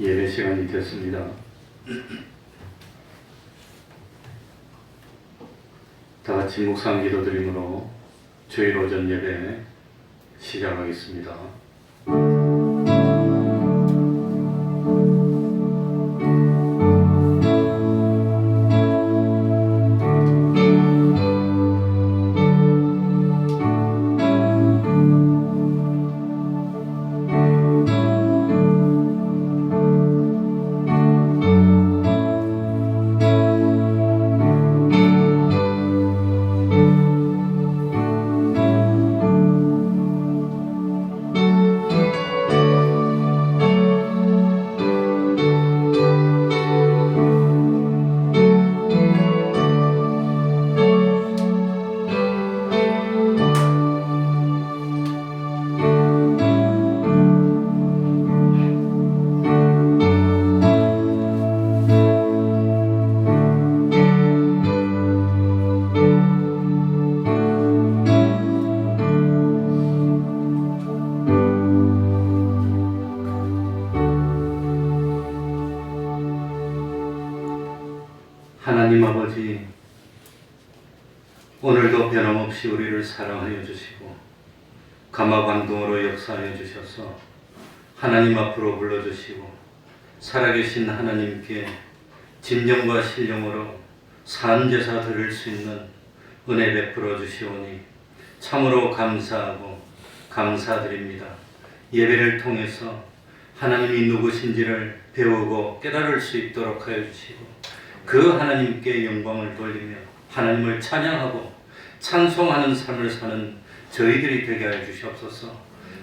예배 시간이 됐습니다. 다 같이 묵상 기도드림으로 주일 오전 예배 시작하겠습니다. 하나님 아버지, 오늘도 변함없이 우리를 사랑하여 주시고 감화감동으로 역사하여 주셔서 하나님 앞으로 불러주시고 살아계신 하나님께 진정과 신령으로 산제사 드릴 수 있는 은혜 베풀어 주시오니 참으로 감사하고 감사드립니다. 예배를 통해서 하나님이 누구신지를 배우고 깨달을 수 있도록 하여 주시고 그 하나님께 영광을 돌리며 하나님을 찬양하고 찬송하는 삶을 사는 저희들이 되게 하여 주시옵소서.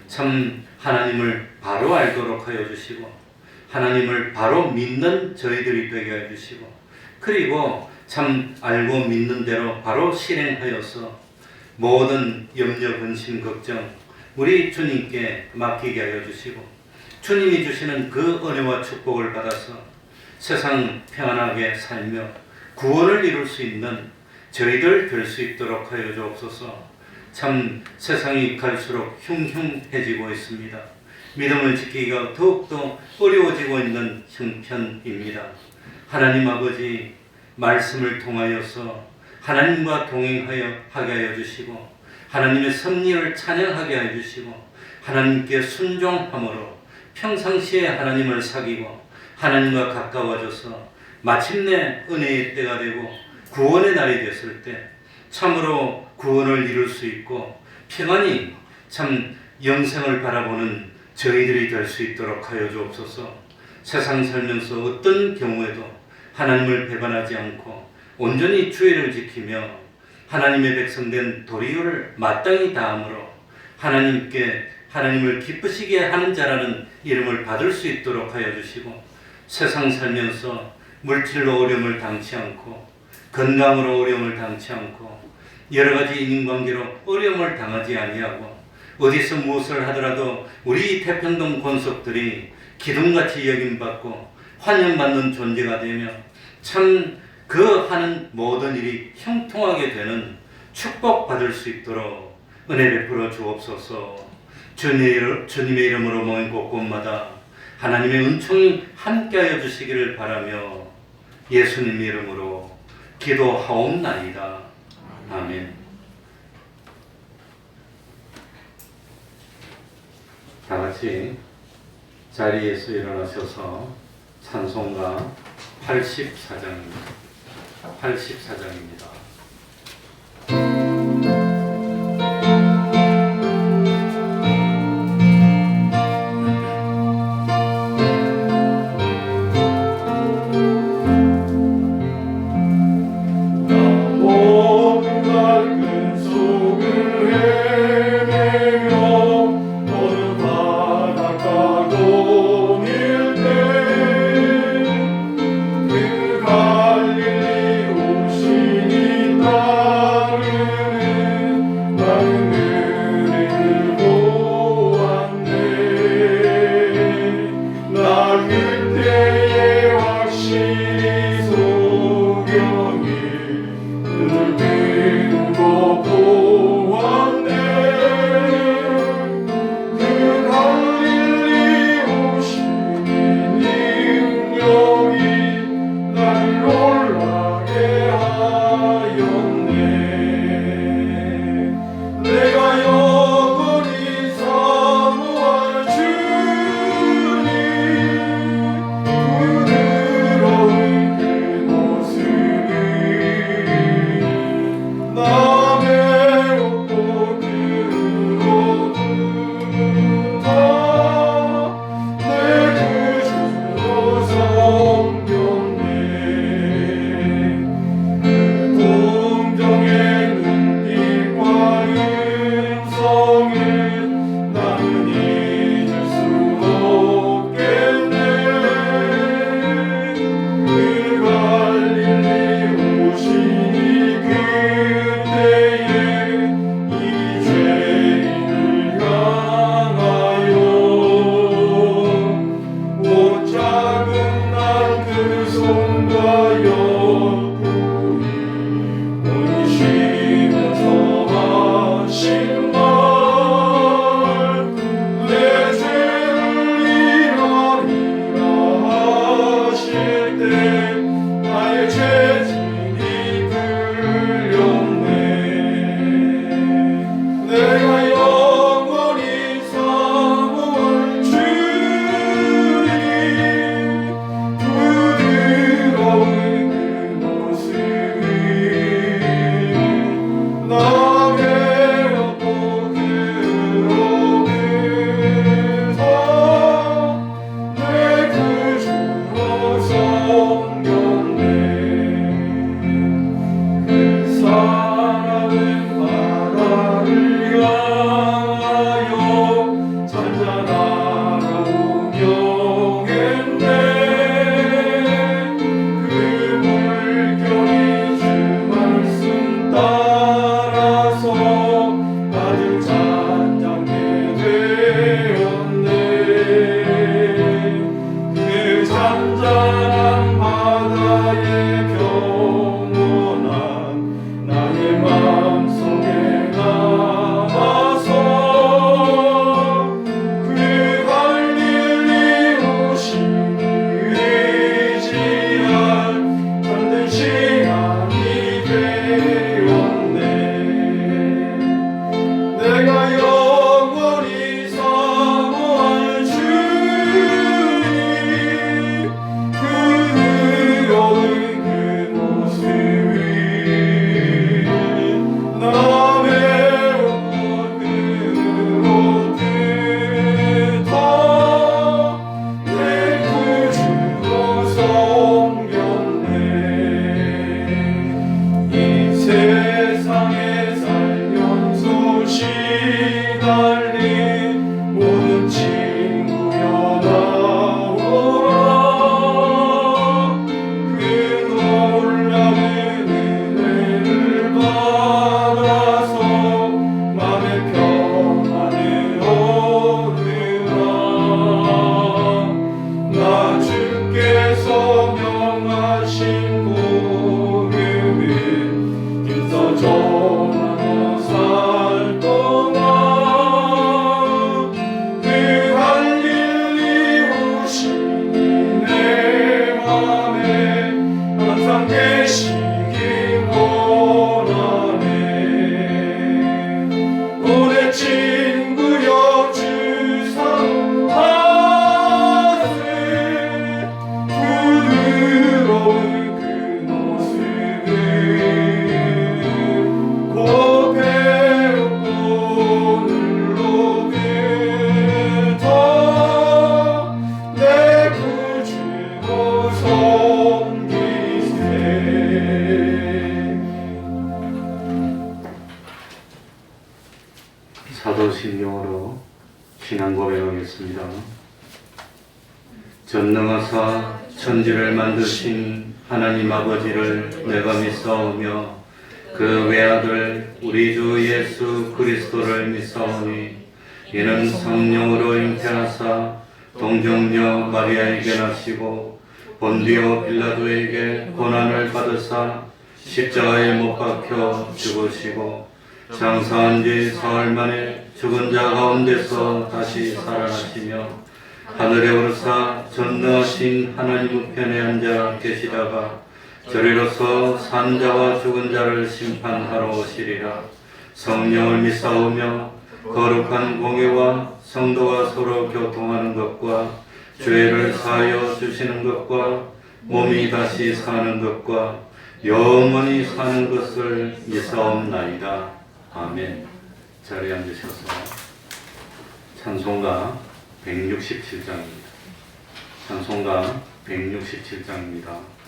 참 하나님을 바로 알도록 하여 주시고 하나님을 바로 믿는 저희들이 되게 하여 주시고 그리고 참 알고 믿는 대로 바로 실행하여서 모든 염려, 근심, 걱정 우리 주님께 맡기게 하여 주시고 주님이 주시는 그 은혜와 축복을 받아서 세상 평안하게 살며 구원을 이룰 수 있는 저희들 될 수 있도록 하여 주옵소서. 참 세상이 갈수록 흉흉해지고 있습니다. 믿음을 지키기가 더욱더 어려워지고 있는 형편입니다. 하나님 아버지, 말씀을 통하여서 하나님과 동행하여 하게 하여 주시고 하나님의 섭리를 찬양하게 하여 주시고 하나님께 순종함으로 평상시에 하나님을 사귀고 하나님과 가까워져서 마침내 은혜의 때가 되고 구원의 날이 됐을 때 참으로 구원을 이룰 수 있고 평안히 참 영생을 바라보는 저희들이 될 수 있도록 하여 주옵소서. 세상 살면서 어떤 경우에도 하나님을 배반하지 않고 온전히 주의를 지키며 하나님의 백성된 도리를 마땅히 다함으로 하나님께 하나님을 기쁘시게 하는 자라는 이름을 받을 수 있도록 하여 주시고 세상 살면서 물질로 어려움을 당치 않고 건강으로 어려움을 당치 않고 여러 가지 인간관계로 어려움을 당하지 아니하고 어디서 무엇을 하더라도 우리 태평동 권속들이 기둥같이 여김받고 환영받는 존재가 되며 참 그 하는 모든 일이 형통하게 되는 축복받을 수 있도록 은혜 베풀어 주옵소서. 주님의 이름으로 모인 곳곳마다 하나님의 은총이 함께하여 주시기를 바라며 예수님 이름으로 기도하옵나이다. 아멘. 다 같이 자리에서 일어나셔서 찬송가 84장입니다. 84장입니다. 갈릴리 오시니 전능하사 천지를 만드신 하나님 아버지를 내가 믿사오며 그 외아들 우리 주 예수 그리스도를 믿사오니 이는 성령으로 잉태하사 동정녀 마리아에게 나시고 본디오 빌라도에게 고난을 받으사 십자가에 못 박혀 죽으시고 장사한 지 사흘 만에 죽은 자 가운데서 다시 살아나시며 하늘에 오르사 전능하신 하나님 우편에 앉아 계시다가 저리로서 산 자와 죽은 자를 심판하러 오시리라. 성령을 믿사오며 거룩한 공예와 성도가 서로 교통하는 것과 죄를 사하여 주시는 것과 몸이 다시 사는 것과 영원히 사는 것을 믿사옵나이다. 아멘. 자리에 앉으셔서 찬송가 167장입니다. 찬송가 167장입니다.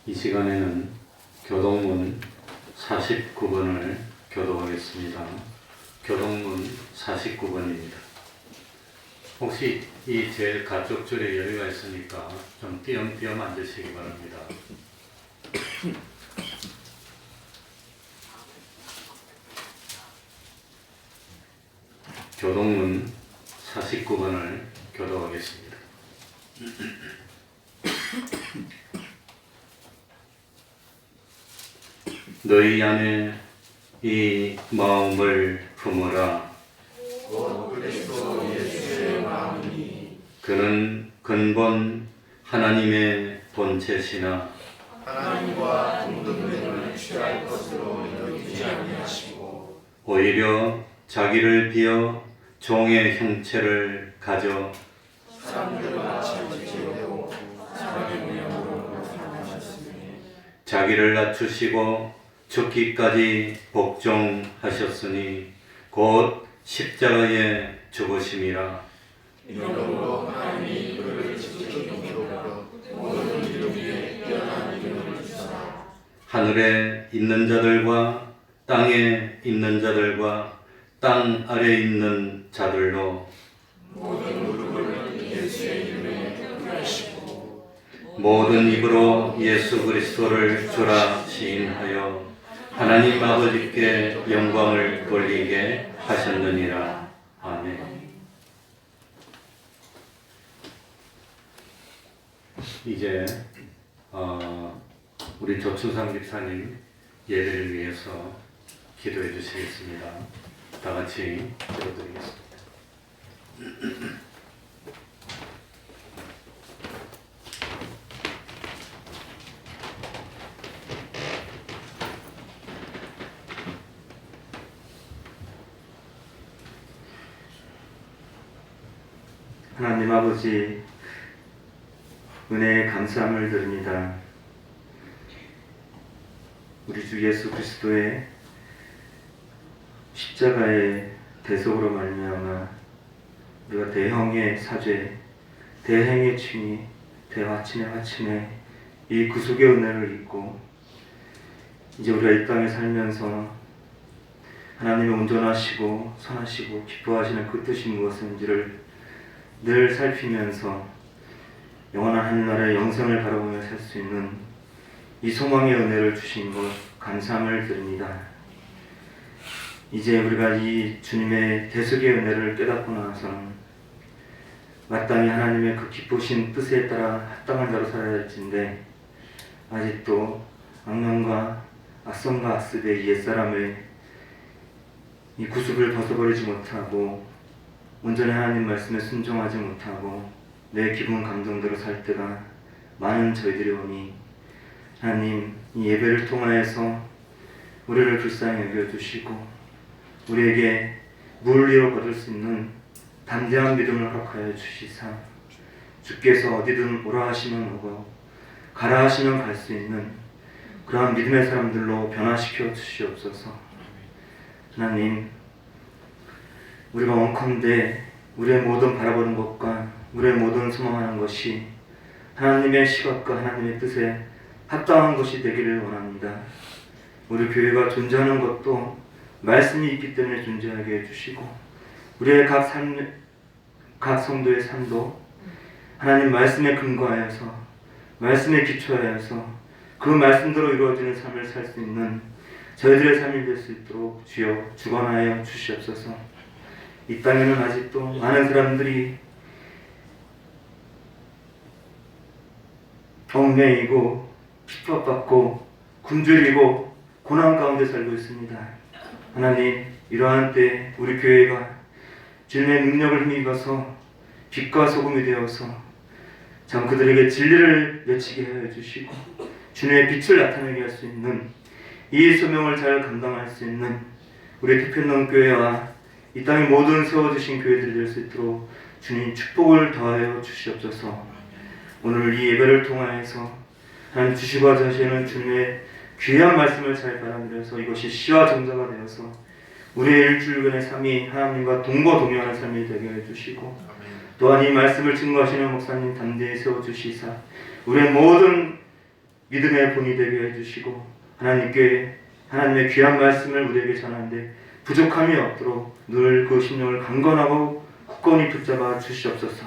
이 시간에는 교동문 49번을 교도하겠습니다. 교동문 49번입니다. 혹시 이 제일 가쪽 줄에 여유가 있으니까 좀 띄엄띄엄 앉으시기 바랍니다. 교동문 49번을 교도하겠습니다. 너희 안에 이 마음을 품어라. 그는 근본 하나님의 본체시나 하나님과 동등됨을 취할 것으로 여기지 아니하시고 오히려 자기를 비어 종의 형체를 가져 사람들과 지지되고 사람의 모양으로 나타나셨으니 자기를 낮추시고 죽기까지 복종하셨으니 곧 십자가에 죽으심이라. 이러므로 하나님이 그를 지키기로 모든 이름 위에 뛰어난 이름을 주사 하늘에 있는 자들과 땅에 있는 자들과 땅 아래 있는 자들로 모든 무릎을 예수의 이름에 꿇으시고 모든 입으로 예수 그리스도를 주라 시인하여 하나님 아버지께 영광을 돌리게 하셨느니라. 아멘. 이제 우리 조충상 집사님 예배를 위해서 기도해 주시겠습니다. 다 같이 기도드리겠습니다. 하나님 아버지, 은혜에 감사함을 드립니다. 우리 주 예수 그리스도의 십자가의 대속으로 말미암아 우리가 대형의 사죄, 대행의 칭의, 대화친의 화친의 이 구속의 은혜를 입고 이제 우리가 이 땅에 살면서 하나님의 온전하시고 선하시고 기뻐하시는 그 뜻이 무엇인지를 늘 살피면서 영원한 하늘나라의 영생을 바라보며 살 수 있는 이 소망의 은혜를 주신 것 감사함을 드립니다. 이제 우리가 이 주님의 대속의 은혜를 깨닫고 나서는 마땅히 하나님의 그 기쁘신 뜻에 따라 합당한 자로 살아야 할진데 아직도 악령과 악성과 악습의 이 옛사람의 이 구습을 벗어버리지 못하고 온전히 하나님 말씀에 순종하지 못하고 내 기분 감정대로 살 때가 많은 저희들이 오니 하나님 이 예배를 통하여서 우리를 불쌍히 여겨주시고 우리에게 물리로 거둘 수 있는 담대한 믿음을 허락하여 주시사 주께서 어디든 오라 하시면 오고 가라 하시면 갈 수 있는 그러한 믿음의 사람들로 변화시켜 주시옵소서. 하나님, 우리가 원컨대 우리의 모든 바라보는 것과 우리의 모든 소망하는 것이 하나님의 시각과 하나님의 뜻에 합당한 것이 되기를 원합니다. 우리 교회가 존재하는 것도 말씀이 있기 때문에 존재하게 해주시고 우리의 각 성도의 삶도 하나님 말씀에 근거하여서 말씀에 기초하여서 그 말씀대로 이루어지는 삶을 살 수 있는 저희들의 삶이 될 수 있도록 주여 주관하여 주시옵소서. 이 땅에는 아직도 많은 사람들이 얽매이고 핍박받고 굶주리고 고난 가운데 살고 있습니다. 하나님, 이러한 때 우리 교회가 주님의 능력을 힘입어서 빛과 소금이 되어서 참 그들에게 진리를 외치게 하여 주시고 주님의 빛을 나타내게 할 수 있는 이 소명을 잘 감당할 수 있는 우리 태평동 교회와 이 땅에 모든 세워주신 교회들이 될 수 있도록 주님 축복을 더하여 주시옵소서. 오늘 이 예배를 통하여서 하나님 주시고자 하시는 주님의 귀한 말씀을 잘 받아들여서 이것이 시와 정자가 되어서 우리의 일주일간의 삶이 하나님과 동거동행하는 삶이 되게 해주시고 또한 이 말씀을 증거하시는 목사님 담대히 세워주시사 우리의 모든 믿음의 본이 되게 해주시고 하나님께 하나님의 귀한 말씀을 우리에게 전하는데 부족함이 없도록 늘 그 심령을 강건하고 굳건히 붙잡아 주시옵소서.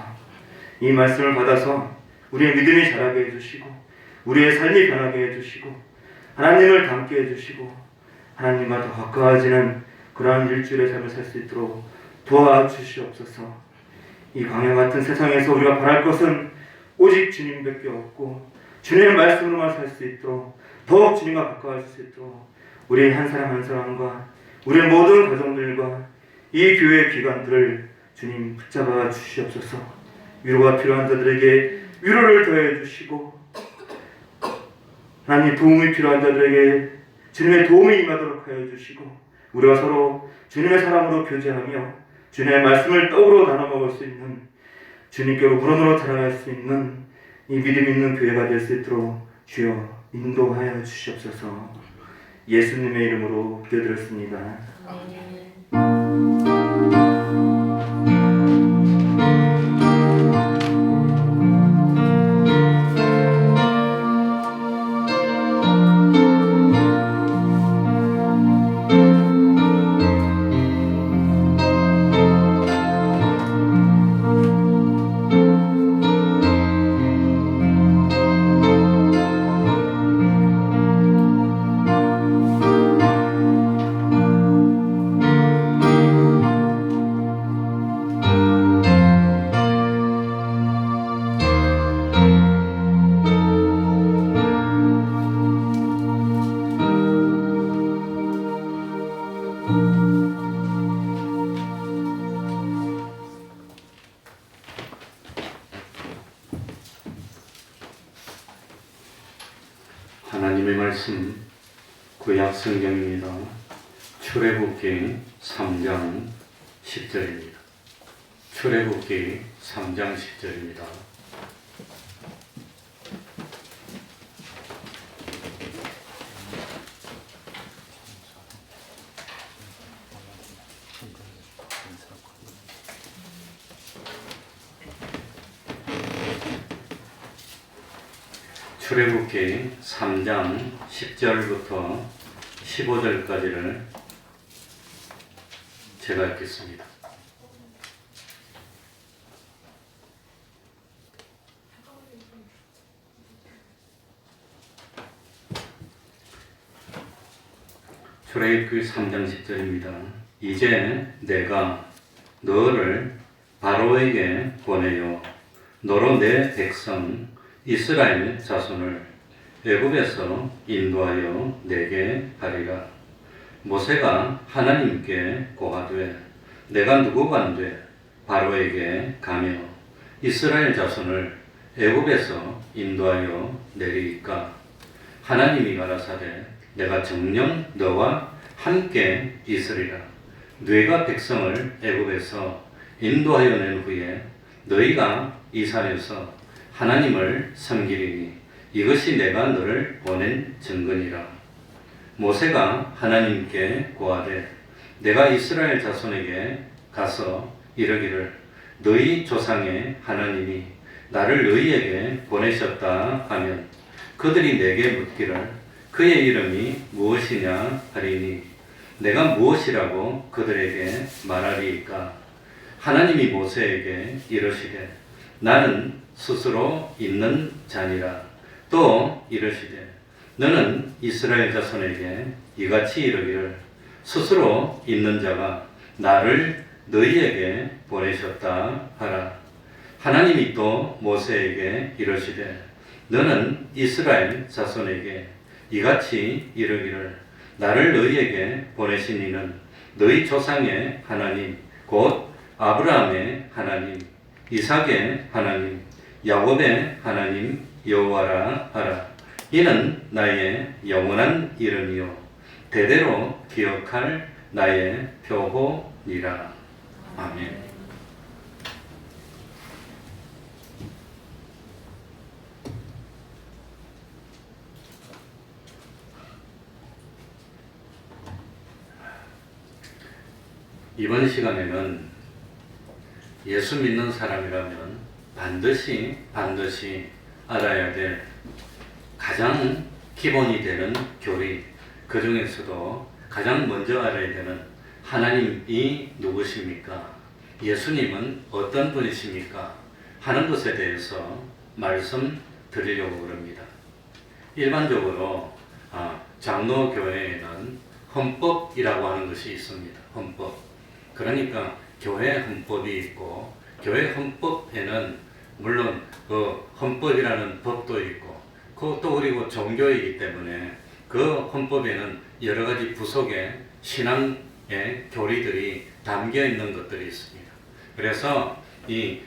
이 말씀을 받아서 우리의 믿음이 자라게 해주시고 우리의 삶이 변하게 해주시고 하나님을 닮게 해주시고 하나님과 더 가까워지는 그러한 일주일의 삶을 살 수 있도록 도와주시옵소서. 이 광야 같은 세상에서 우리가 바랄 것은 오직 주님밖에 없고 주님의 말씀으로만 살 수 있도록 더욱 주님과 가까워질 수 있도록 우리 한 사람 한 사람과 우리의 모든 가정들과 이 교회의 기관들을 주님 붙잡아 주시옵소서. 위로가 필요한 자들에게 위로를 더해 주시고 하나님 도움이 필요한 자들에게 주님의 도움이 임하도록 하여 주시고 우리가 서로 주님의 사랑으로 교제하며 주님의 말씀을 떡으로 나눠 먹을 수 있는 주님께로 물어물어 자라갈 수 있는 이 믿음 있는 교회가 될 수 있도록 주여 인도하여 주시옵소서. 예수님의 이름으로 기도드렸습니다. 아멘. 하나님의 말씀 구약 성경입니다. 출애굽기 3장 10절입니다. 출애굽기 3장 10절입니다. 출애굽기 3장 10절부터 15절까지를 제가 읽겠습니다. 출애굽기 3장 10절입니다. 이제 내가 너를 바로에게 보내요. 너로 내 백성 이스라엘 자손을 애굽에서 인도하여 내게 하리라. 모세가 하나님께 고하되 내가 누구간데 바로에게 가며 이스라엘 자손을 애굽에서 인도하여 내리이까. 하나님이 가라사대 내가 정녕 너와 함께 있으리라. 네가 백성을 애굽에서 인도하여 낸 후에 너희가 이 산에서 하나님을 섬기리니 이것이 내가 너를 보낸 증거니라. 모세가 하나님께 고하되 내가 이스라엘 자손에게 가서 이르기를 너희 조상의 하나님이 나를 너희에게 보내셨다 하면 그들이 내게 묻기를 그의 이름이 무엇이냐 하리니 내가 무엇이라고 그들에게 말하리이까. 하나님이 모세에게 이르시되 나는 스스로 있는 자니라. 또 이르시되 너는 이스라엘 자손에게 이같이 이르기를 스스로 있는 자가 나를 너희에게 보내셨다 하라. 하나님이 또 모세에게 이르시되 너는 이스라엘 자손에게 이같이 이르기를 나를 너희에게 보내신 이는 너희 조상의 하나님 곧 아브라함의 하나님 이삭의 하나님 야곱의 하나님 여호와라 하라. 이는 나의 영원한 이름이요 대대로 기억할 나의 표호니라. 아멘. 이번 시간에는 예수 믿는 사람이라면 반드시 알아야 될 가장 기본이 되는 교리, 그 중에서도 가장 먼저 알아야 되는 하나님이 누구십니까? 예수님은 어떤 분이십니까? 하는 것에 대해서 말씀드리려고 그럽니다. 일반적으로 장로교회에는 헌법이라고 하는 것이 있습니다. 헌법. 그러니까 교회 헌법이 있고 교회 헌법에는 물론 그 헌법이라는 법도 있고 그것도 그리고 종교이기 때문에 그 헌법에는 여러 가지 부속의 신앙의 교리들이 담겨 있는 것들이 있습니다. 그래서 이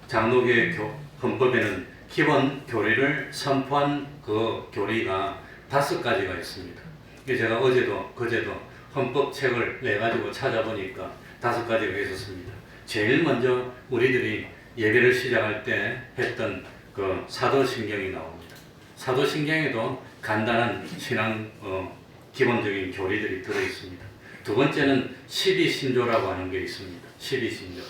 장로교회 헌법에는 기본 교리를 선포한 그 교리가 5가지가 있습니다. 제가 어제도 그제도 헌법책을 내가지고 찾아보니까 5가지가 있었습니다. 제일 먼저 우리들이 예배를 시작할 때 했던 그 사도신경이 나옵니다. 사도신경에도 간단한 신앙 기본적인 교리들이 들어있습니다. 두 번째는 12신조라고 하는 게 있습니다. 12신조.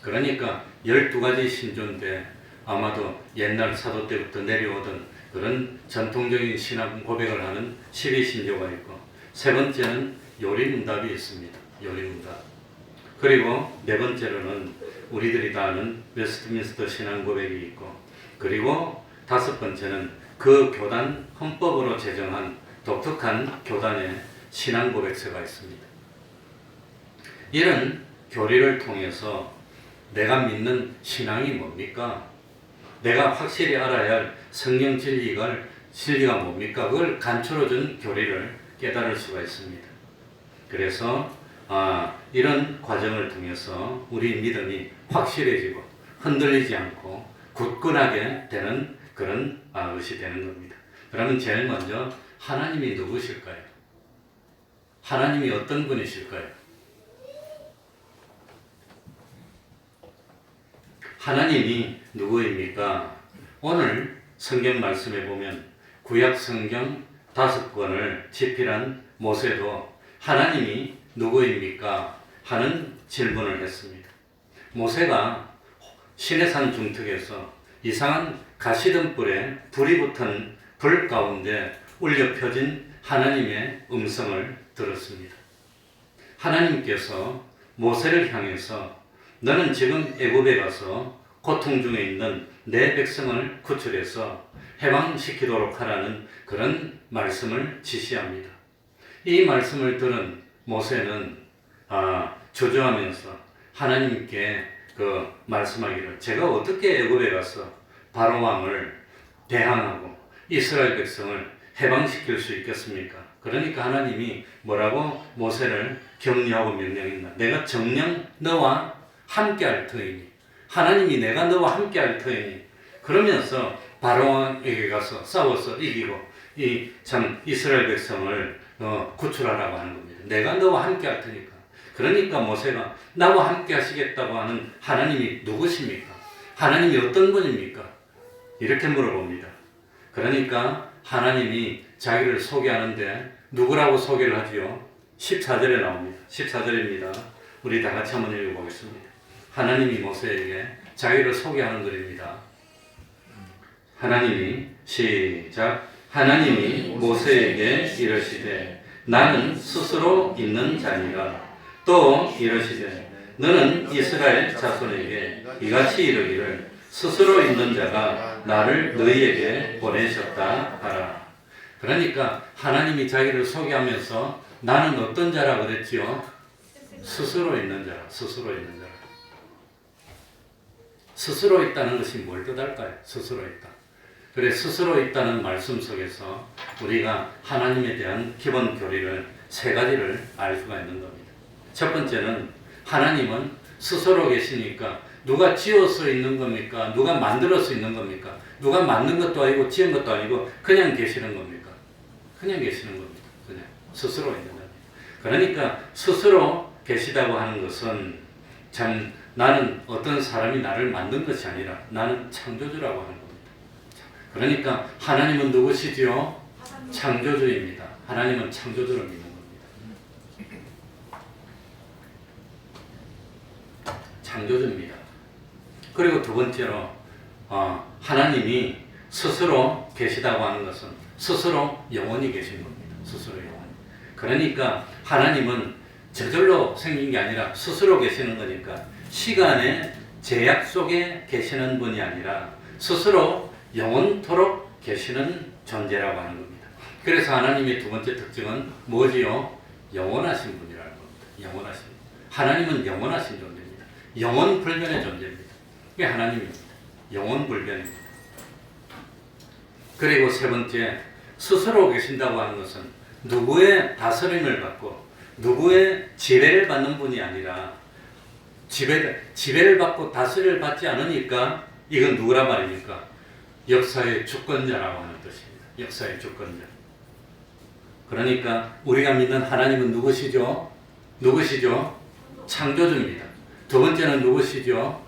그러니까 12가지 신조인데 아마도 옛날 사도 때부터 내려오던 그런 전통적인 신앙 고백을 하는 12신조가 있고, 세 번째는 요리문답이 있습니다. 요리문답. 그리고 네 번째로는 우리들이 다 아는 웨스트민스터 신앙 고백이 있고, 그리고 5번째는 그 교단 헌법으로 제정한 독특한 교단의 신앙 고백서가 있습니다. 이런 교리를 통해서 내가 믿는 신앙이 뭡니까? 내가 확실히 알아야 할 성경 진리가 뭡니까? 그걸 감춰준 교리를 깨달을 수가 있습니다. 그래서 이런 과정을 통해서 우리 믿음이 확실해지고 흔들리지 않고 굳건하게 되는 그런 것이 되는 겁니다. 그러면 제일 먼저 하나님이 누구실까요? 하나님이 어떤 분이실까요? 하나님이 누구입니까? 오늘 성경 말씀에 보면 구약 성경 5권을 집필한 모세도 하나님이 누구입니까? 하는 질문을 했습니다. 모세가 시내산 중턱에서 이상한 가시덤불에 불이 붙은 불 가운데 울려 펴진 하나님의 음성을 들었습니다. 하나님께서 모세를 향해서 너는 지금 애굽에 가서 고통 중에 있는 내 백성을 구출해서 해방시키도록 하라는 그런 말씀을 지시합니다. 이 말씀을 들은 모세는 주저하면서 하나님께 말씀하기를 제가 어떻게 애굽에 가서 바로 왕을 대항하고 이스라엘 백성을 해방시킬 수 있겠습니까? 그러니까 하나님이 뭐라고 모세를 격려하고 명령했나? 내가 정녕 너와 함께 할 터이니 하나님이 내가 너와 함께 할 터이니 그러면서 바로왕에게 가서 싸워서 이기고 이스라엘 백성을 구출하라고 하는 겁니다. 내가 너와 함께 할 테니까. 그러니까 모세가 나와 함께 하시겠다고 하는 하나님이 누구십니까? 하나님이 어떤 분입니까? 이렇게 물어봅니다. 그러니까 하나님이 자기를 소개하는데 누구라고 소개를 하지요? 14절에 나옵니다. 14절입니다. 우리 다 같이 한번 읽어보겠습니다. 하나님이 모세에게 자기를 소개하는 글입니다. 하나님이 시작. 하나님이 모세에게 이르시되 나는 스스로 있는 자니라. 또 이르시되 너는 이스라엘 자손에게 이같이 이르기를 스스로 있는 자가 나를 너희에게 보내셨다 하라. 그러니까 하나님이 자기를 소개하면서 나는 어떤 자라 그랬지요? 스스로 있는 자라. 스스로 있는 자라. 스스로 있다는 것이 뭘 뜻할까요? 스스로 있다. 그래 스스로 있다는 말씀 속에서 우리가 하나님에 대한 기본 교리를 3가지를 알 수가 있는 겁니다. 첫 번째는 하나님은 스스로 계시니까 누가 지어서 있는 겁니까? 누가 만들어서 있는 겁니까? 누가 만든 것도 아니고 지은 것도 아니고 그냥 계시는 겁니까? 그냥 계시는 겁니다. 그냥 스스로 있는 겁니다. 그러니까 스스로 계시다고 하는 것은 참 나는 어떤 사람이 나를 만든 것이 아니라 나는 창조주라고 하는 겁니다. 그러니까 하나님은 누구시지요? 창조주입니다. 하나님은 창조주를 믿는 겁니다. 창조주입니다. 그리고 두 번째로 하나님이 스스로 계시다고 하는 것은 스스로 영원히 계신 겁니다. 스스로 영원히. 그러니까 하나님은 저절로 생긴 게 아니라 스스로 계시는 거니까 시간의 제약 속에 계시는 분이 아니라 스스로 영원토록 계시는 존재라고 하는 겁니다. 그래서 하나님의 두 번째 특징은 뭐지요? 영원하신 분이라는 겁니다. 영원하신. 하나님은 영원하신 존재입니다. 영원불변의 존재입니다. 이게 하나님입니다. 영원불변입니다. 그리고 세 번째, 스스로 계신다고 하는 것은 누구의 다스림을 받고 누구의 지배를 받는 분이 아니라 지배를 받고 다스림을 받지 않으니까 이건 누구란 말입니까? 역사의 주권자라고 하는 뜻입니다. 역사의 주권자. 그러니까 우리가 믿는 하나님은 누구시죠? 누구시죠? 창조주입니다. 두 번째는 누구시죠?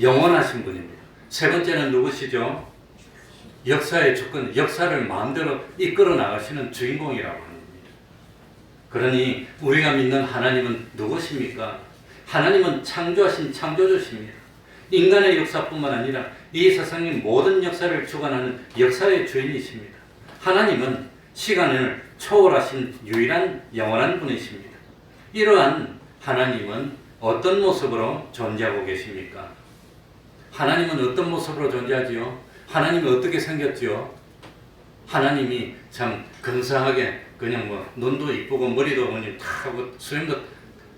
영원하신 분입니다. 세 번째는 누구시죠? 역사의 주권, 역사를 마음대로 이끌어 나가시는 주인공이라고 하는 겁니다. 그러니 우리가 믿는 하나님은 누구십니까? 하나님은 창조하신 창조주십니다. 인간의 역사뿐만 아니라 이 세상의 모든 역사를 주관하는 역사의 주인이십니다. 하나님은 시간을 초월하신 유일한 영원한 분이십니다. 이러한 하나님은 어떤 모습으로 존재하고 계십니까? 하나님은 어떤 모습으로 존재하지요? 하나님이 어떻게 생겼지요? 하나님이 참 근사하게 그냥 눈도 이쁘고 머리도 그냥 탁 하고 수염도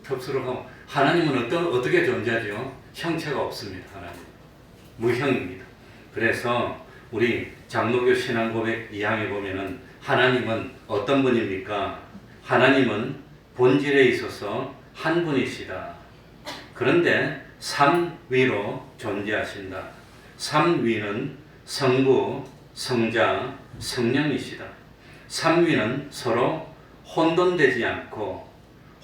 턱스러하고 하나님은 어떻게 존재하지요? 형체가 없습니다. 하나님 무형입니다. 그래서 우리 장로교 신앙고백 2항에 보면은 하나님은 어떤 분입니까? 하나님은 본질에 있어서 한 분이시다. 그런데 삼위로 존재하신다. 삼위는 성부, 성자, 성령이시다. 삼위는 서로 혼돈되지 않고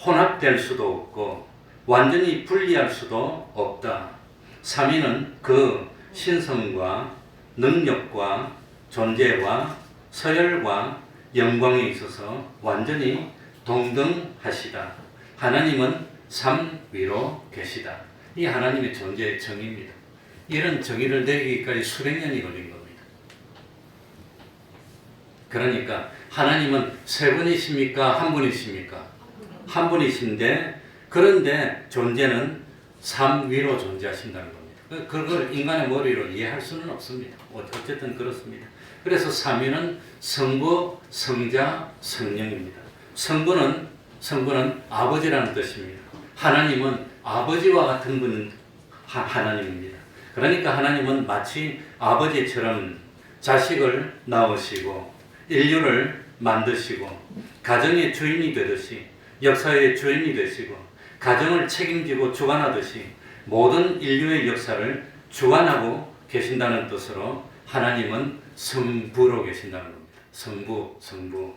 혼합될 수도 없고 완전히 분리할 수도 없다. 삼위는 그 신성과 능력과 존재와 서열과 영광에 있어서 완전히 동등하시다. 하나님은 삼위로 계시다. 이 하나님의 존재의 정의입니다. 이런 정의를 내리기까지 수백 년이 걸린 겁니다. 그러니까 하나님은 세 분이십니까? 한 분이십니까? 한 분이신데 그런데 존재는 삼위로 존재하신다는 겁니다. 그걸 인간의 머리로 이해할 수는 없습니다. 어쨌든 그렇습니다. 그래서 삼위는 성부, 성자, 성령입니다. 성부는 아버지라는 뜻입니다. 하나님은 아버지와 같은 분은 하나님입니다. 그러니까 하나님은 마치 아버지처럼 자식을 낳으시고 인류를 만드시고 가정의 주인이 되듯이 역사의 주인이 되시고 가정을 책임지고 주관하듯이 모든 인류의 역사를 주관하고 계신다는 뜻으로 하나님은 성부로 계신다는 겁니다. 성부.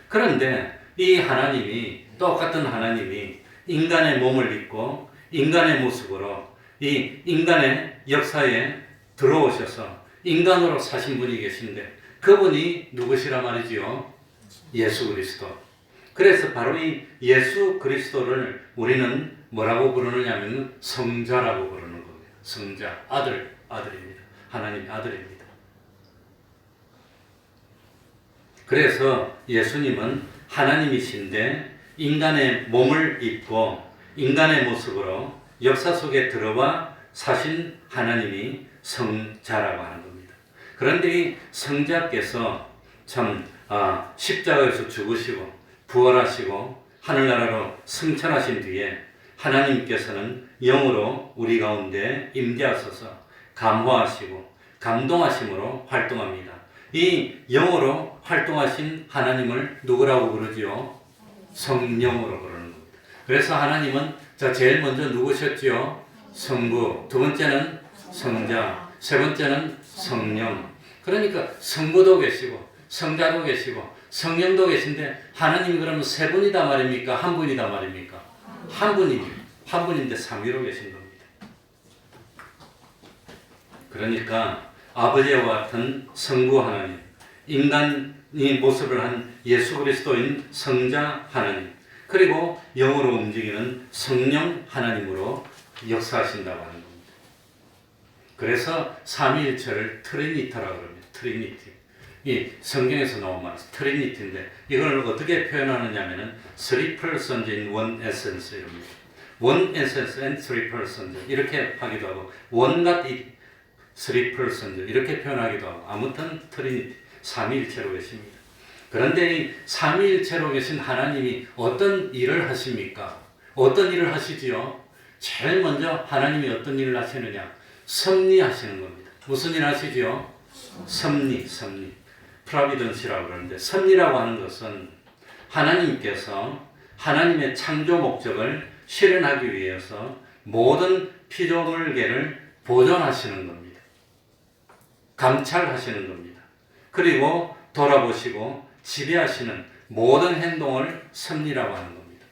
그런데 이 하나님이 똑같은 하나님이 인간의 몸을 입고 인간의 모습으로 이 인간의 역사에 들어오셔서 인간으로 사신 분이 계신데 그분이 누구시라 말이지요? 예수 그리스도. 그래서 바로 이 예수 그리스도를 우리는 뭐라고 부르느냐면 성자라고 부르는 겁니다. 성자, 아들입니다. 하나님 아들입니다. 그래서 예수님은 하나님이신데 인간의 몸을 입고 인간의 모습으로 역사 속에 들어와 사신 하나님이 성자라고 하는 겁니다. 그런데 이 성자께서 참 십자가에서 죽으시고 부활하시고 하늘나라로 승천하신 뒤에 하나님께서는 영으로 우리 가운데 임재하셔서 감화하시고 감동하심으로 활동합니다. 이 영으로 활동하신 하나님을 누구라고 부르지요? 성령으로 부르는 겁니다. 그래서 하나님은 제일 먼저 누구셨지요? 성부, 두 번째는 성자, 세 번째는 성령. 그러니까 성부도 계시고 성자도 계시고 성령도 계신데 하나님이 그러면 세 분이다 말입니까? 한 분이다 말입니까? 한 분인데 삼위로 계신 겁니다. 그러니까 아버지와 같은 성부 하나님, 인간이 모습을 한 예수 그리스도인 성자 하나님, 그리고 영으로 움직이는 성령 하나님으로 역사하신다고 하는 겁니다. 그래서 삼위일체를 트리니티라고 합니다. 트리니티. 이 성경에서 나온 말, 트리니티인데 이걸 어떻게 표현하느냐면은 three persons in one essence 이럽니다. one essence and three persons 이렇게 하기도 하고 one God three persons 이렇게 표현하기도 하고 아무튼 트리니티 삼위일체로 계십니다. 그런데 이 삼위일체로 계신 하나님이 어떤 일을 하십니까? 어떤 일을 하시지요? 제일 먼저 하나님이 어떤 일을 하시느냐? 섭리하시는 겁니다. 무슨 일 하시지요? 섭리. 프라비던시라고 그러는데 섭리라고 하는 것은 하나님께서 하나님의 창조 목적을 실현하기 위해서 모든 피조물계를 보존하시는 겁니다. 감찰하시는 겁니다. 그리고 돌아보시고 지배하시는 모든 행동을 섭리라고 하는 겁니다.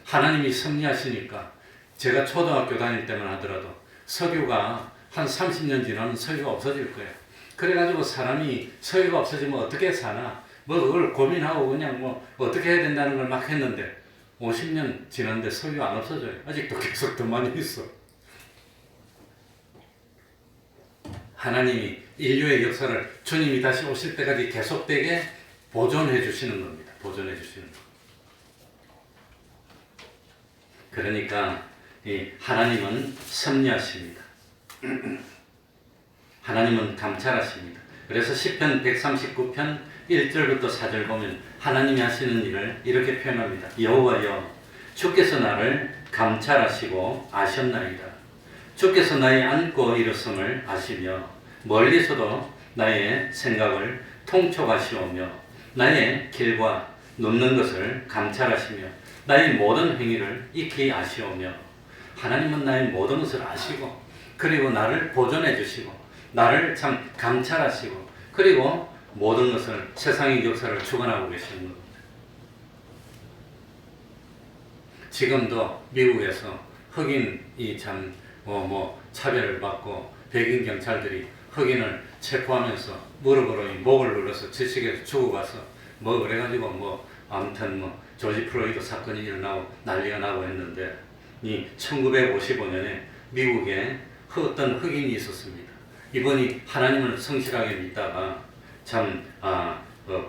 하나님이 섭리하시니까 제가 초등학교 다닐 때만 하더라도 석유가 한 30년 지나면 석유가 없어질 거예요. 그래가지고 사람이 석유가 없어지면 어떻게 사나? 그걸 고민하고 그냥 어떻게 해야 된다는 걸 막 했는데 50년 지났는데 석유 안 없어져요. 아직도 계속 더 많이 있어. 하나님이 인류의 역사를 주님이 다시 오실 때까지 계속되게 보존해 주시는 겁니다. 보존해 주시는 것. 그러니까 이 하나님은 섭리하십니다. 하나님은 감찰하십니다. 그래서 시편 139편 1절부터 4절 보면 하나님이 하시는 일을 이렇게 표현합니다. 여호와여 주께서 나를 감찰하시고 아셨나이다. 주께서 나의 앉고 일어섬을 아시며 멀리서도 나의 생각을 통촉하시오며 나의 길과 눕는 것을 감찰하시며 나의 모든 행위를 익히 아시오며 하나님은 나의 모든 것을 아시고 그리고 나를 보존해 주시고 나를 참 감찰하시고 그리고 모든 것을 세상의 역사를 주관하고 계시는 겁니다. 지금도 미국에서 흑인이 참 차별을 받고 백인 경찰들이 흑인을 체포하면서 무릎으로 목을 눌러서 지식에서 죽어가서 그래가지고 아무튼 조지 플로이드 사건이 일어나고 난리가 나고 했는데 이 1955년에 미국에 어떤 흑인이 있었습니다. 이분이 하나님을 성실하게 믿다가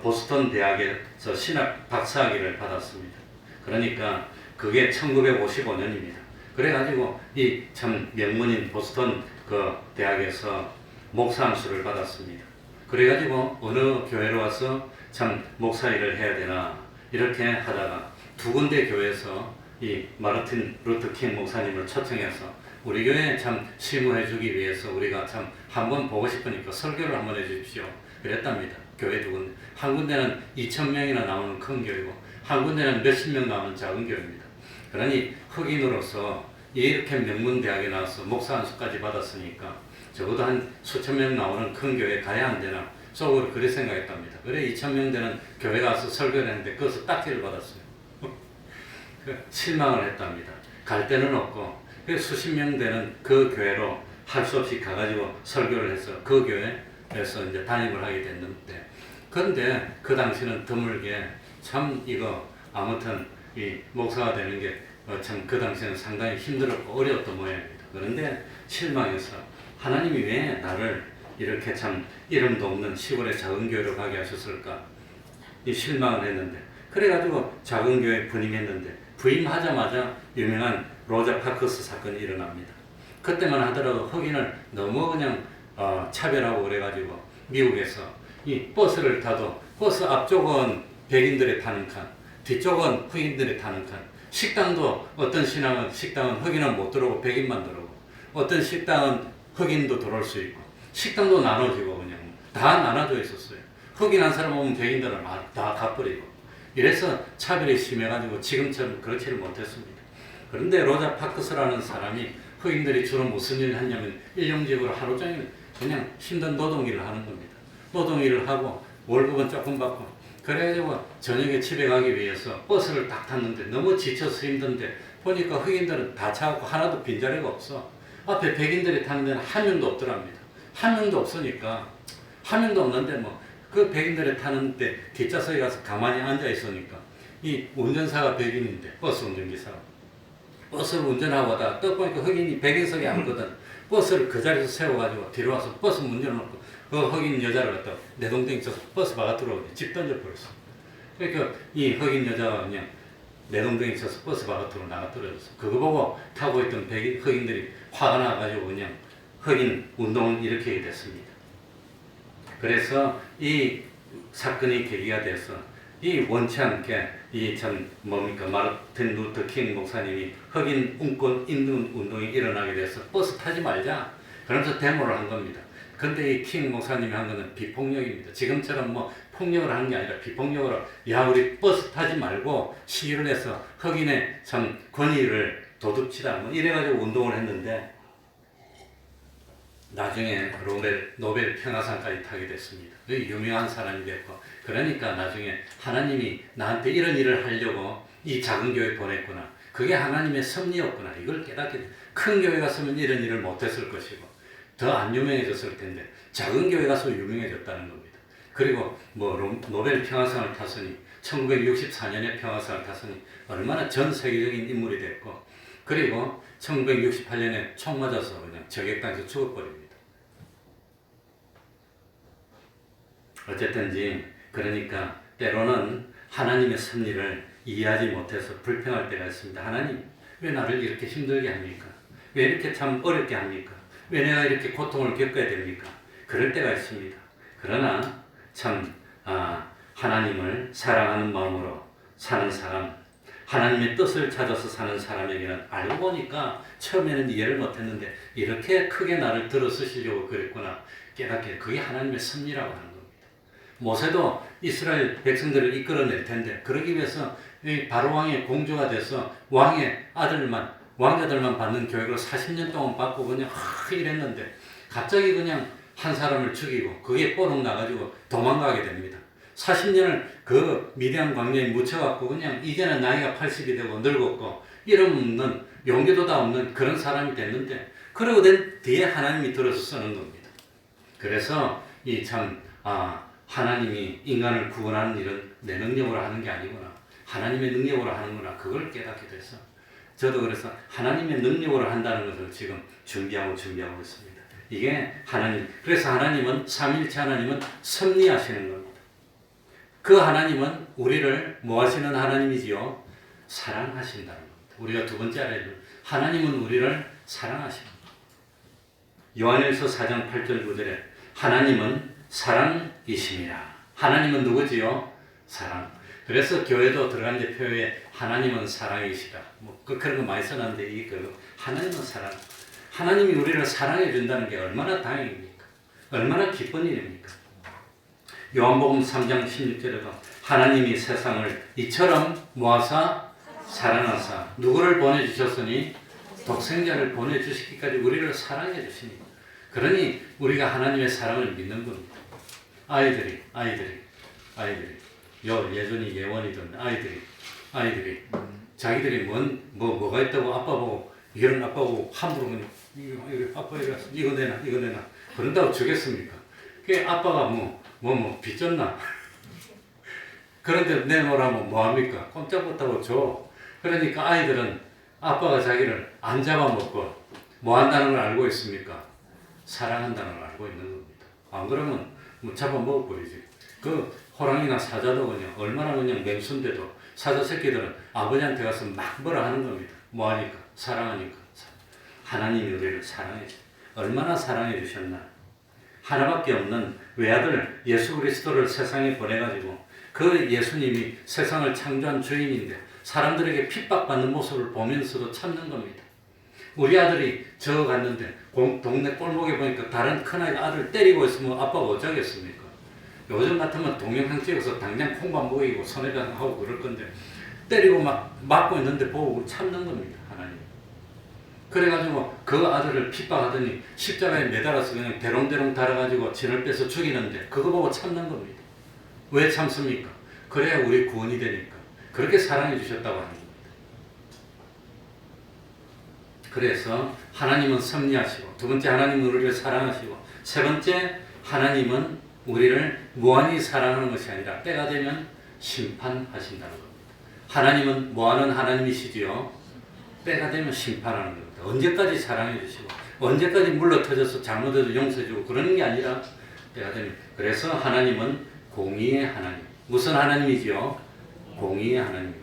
보스턴 대학에서 신학 박사학위를 받았습니다. 그러니까 그게 1955년입니다. 그래가지고 이 참 명문인 보스턴 그 대학에서 목사 안수를 받았습니다. 그래가지고 어느 교회로 와서 참 목사 일을 해야 되나 이렇게 하다가 두 군데 교회에서 이 마르틴 루터 킹 목사님을 초청해서 우리 교회에 참 심호해주기 위해서 우리가 참 한번 보고 싶으니까 설교를 한번 해주십시오. 그랬답니다. 교회 두 군데. 한 군데는 2,000명이나 나오는 큰 교회고 한 군데는 몇십 명 나오는 작은 교회입니다. 그러니 흑인으로서 이렇게 명문대학에 나와서 목사 안수까지 받았으니까 적어도 한 수천 명 나오는 큰 교회에 가야 안 되나 속으로 그렇게 생각했답니다. 그래 2,000명 되는 교회 가서 설교를 했는데 거기서 딱지를 받았어요. 실망을 했답니다. 갈 데는 없고 수십 명 되는 그 교회로 할 수 없이 가가지고 설교를 해서 그 교회에서 이제 담임을 하게 됐는데 그런데 그 당시는 드물게 참 이거 아무튼 이 목사가 되는 게 참 그 당시에는 상당히 힘들었고 어려웠던 모양입니다. 그런데 실망해서 하나님이 왜 나를 이렇게 참 이름도 없는 시골의 작은 교회로 가게 하셨을까? 이 실망을 했는데 그래가지고 작은 교회에 부임했는데 부임하자마자 유명한 로자 파크스 사건이 일어납니다. 그때만 하더라도 흑인을 너무 그냥 차별하고 그래가지고 미국에서 이 버스를 타도 버스 앞쪽은 백인들이 타는 칸, 뒤쪽은 흑인들이 타는 칸. 식당도 어떤 식당은 흑인은 못 들어오고 백인만 들어오고 어떤 식당은 흑인도 들어올 수 있고 식당도 나눠지고 그냥 다 나눠져 있었어요. 흑인 한 사람 오면 백인들은 다 가버리고 이래서 차별이 심해가지고 지금처럼 그렇지를 못했습니다. 그런데 로자 파크스라는 사람이 흑인들이 주로 무슨 일을 했냐면 일용직으로 하루 종일 그냥 힘든 노동일을 하는 겁니다. 노동일을 하고 월급은 조금 받고 그래가지고 저녁에 집에 가기 위해서 버스를 딱 탔는데 너무 지쳐서 힘든데 보니까 흑인들은 다 차갖고 하나도 빈자리가 없어. 앞에 백인들이 타는 데는 한 명도 없더랍니다. 한 명도 없으니까 한 명도 없는데 그 백인들이 타는데 뒷좌석에 가서 가만히 앉아 있으니까 이 운전사가 백인인데 버스 운전기사가 버스를 운전하고 하다가 또 보니까 흑인이 백인석에 앉거든. 버스를 그 자리에서 세워가지고 뒤로 와서 버스 문 열어놓고 그 흑인 여자를 갖다가 내동댕이 쳐서 버스 바깥으로 집 던져버렸어. 그러니까 이 흑인 여자가 그냥 내동댕이 쳐서 버스 바깥으로 나가 떨어졌어. 그거 보고 타고 있던 흑인들이 화가 나가지고 그냥 흑인 운동을 일으키게 됐습니다. 그래서 이 사건이 계기가 돼서 이 원치 않게 마르틴 루터 킹 목사님이 흑인 인권 운동이 일어나게 돼서 버스 타지 말자 그러면서 데모를 한 겁니다. 근데 이 킹 목사님이 한 거는 비폭력입니다. 지금처럼 폭력을 하는 게 아니라 비폭력으로 우리 버스 타지 말고 시위를 해서 흑인의 참 권위를 도둑치다 이래가지고 운동을 했는데 나중에 노벨 평화상까지 타게 됐습니다. 유명한 사람이 됐고 그러니까 나중에 하나님이 나한테 이런 일을 하려고 이 작은 교회 보냈구나. 그게 하나님의 섭리였구나. 이걸 깨닫게 큰 교회 갔으면 이런 일을 못했을 것이고 더 안 유명해졌을 텐데 작은 교회 가서 유명해졌다는 겁니다. 그리고 노벨 평화상을 탔으니 1964년에 평화상을 탔으니 얼마나 전 세계적인 인물이 됐고 그리고 1968년에 총 맞아서 그냥 저격당해서 죽어버립니다. 어쨌든지 그러니까 때로는 하나님의 섭리를 이해하지 못해서 불평할 때가 있습니다. 하나님 왜 나를 이렇게 힘들게 합니까? 왜 이렇게 참 어렵게 합니까? 왜 내가 이렇게 고통을 겪어야 됩니까? 그럴 때가 있습니다. 그러나 참 하나님을 사랑하는 마음으로 사는 사람, 하나님의 뜻을 찾아서 사는 사람에게는 알고 보니까 처음에는 이해를 못했는데 이렇게 크게 나를 들어쓰시려고 그랬구나 깨닫게 그게 하나님의 섭리라고 하는 겁니다. 모세도 이스라엘 백성들을 이끌어낼 텐데 그러기 위해서 바로왕의 공주가 돼서 왕의 왕자들만 받는 교육을 40년 동안 받고 그냥 이랬는데 갑자기 그냥 한 사람을 죽이고 그게 뽀록 나가지고 도망가게 됩니다. 40년을 그 미디안 광야에 묻혀갖고 그냥 이제는 나이가 80이 되고 늙었고 이름 없는 용기도 다 없는 그런 사람이 됐는데 그러고 된 뒤에 하나님이 들어서 쓰는 겁니다. 그래서 하나님이 인간을 구원하는 일은 내 능력으로 하는 게 아니구나. 하나님의 능력으로 하는구나. 그걸 깨닫게 돼서 저도 그래서 하나님의 능력으로 한다는 것을 지금 준비하고 있습니다. 이게 하나님. 그래서 하나님은 삼위일체 하나님은 섭리하시는 겁니다. 그 하나님은 우리를 뭐 하시는 하나님이지요? 사랑하신다는 겁니다. 우리가 두 번째 알아야 될 하나님은 우리를 사랑하시는 겁니다. 요한일서 4장 8절 9절에 하나님은 사랑이심이라. 하나님은 누구지요? 사랑. 그래서 교회도 들어간 데 표에 하나님은 사랑이시다. 그런 거 많이 써놨는데 하나님은 사랑. 하나님이 우리를 사랑해 준다는 게 얼마나 다행입니까? 얼마나 기쁜 일입니까? 요한복음 3장 16절에도 하나님이 세상을 이처럼 모아사 사랑하사 누구를 보내주셨으니 독생자를 보내주시기까지 우리를 사랑해 주시니 그러니 우리가 하나님의 사랑을 믿는 겁니다. 아이들이 예전이 예원이던 아이들이 자기들이 뭐가 있다고 아빠 보고 이런 아빠 보고 함부로 그냥 아빠 이거 내놔 그런다고 주겠습니까? 그 아빠가 빚졌나? 그런데 내놓으라면 뭐합니까? 꼼짝 못하고 줘. 그러니까 아이들은 아빠가 자기를 안 잡아먹고 뭐 한다는 걸 알고 있습니까? 사랑한다는 걸 알고 있는 겁니다. 안 그러면 잡아먹어버리지. 그 호랑이나 사자도 그냥 얼마나 그냥 맹수인데도 사자 새끼들은 아버지한테 가서 막 뭐라 하는 겁니다. 뭐하니까? 사랑하니까. 하나님이 우리를 사랑해 주셨다. 얼마나 사랑해 주셨나. 하나밖에 없는 외아들 예수 그리스도를 세상에 보내가지고 그 예수님이 세상을 창조한 주인인데 사람들에게 핍박받는 모습을 보면서도 참는 겁니다. 우리 아들이 저 갔는데 동네 꼴목에 보니까 다른 큰아이가 아들 때리고 있으면 아빠가 어쩌겠습니까? 요즘 같으면 동영상 찍어서 당장 콩밥 먹이고 손에다 하고 그럴 건데 때리고 막 맞고 있는데 보고 참는 겁니다. 하나님. 그래가지고 그 아들을 핍박하더니 십자가에 매달아서 그냥 대롱대롱 달아가지고 진을 빼서 죽이는데 그거 보고 참는 겁니다. 왜 참습니까? 그래야 우리 구원이 되니까. 그렇게 사랑해 주셨다고 하는 겁니다. 그래서 하나님은 섭리하시고 두 번째 하나님은 우리를 사랑하시고 세 번째 하나님은 우리를 무한히 사랑하는 것이 아니라 때가 되면 심판하신다는 겁니다. 하나님은 뭐하는 하나님이시지요? 때가 되면 심판하는 겁니다. 언제까지 사랑해 주시고 언제까지 물러터져서 잘못해도 용서해 주고 그러는 게 아니라 때가 되면. 그래서 하나님은 공의의 하나님. 무슨 하나님이지요? 공의의 하나님.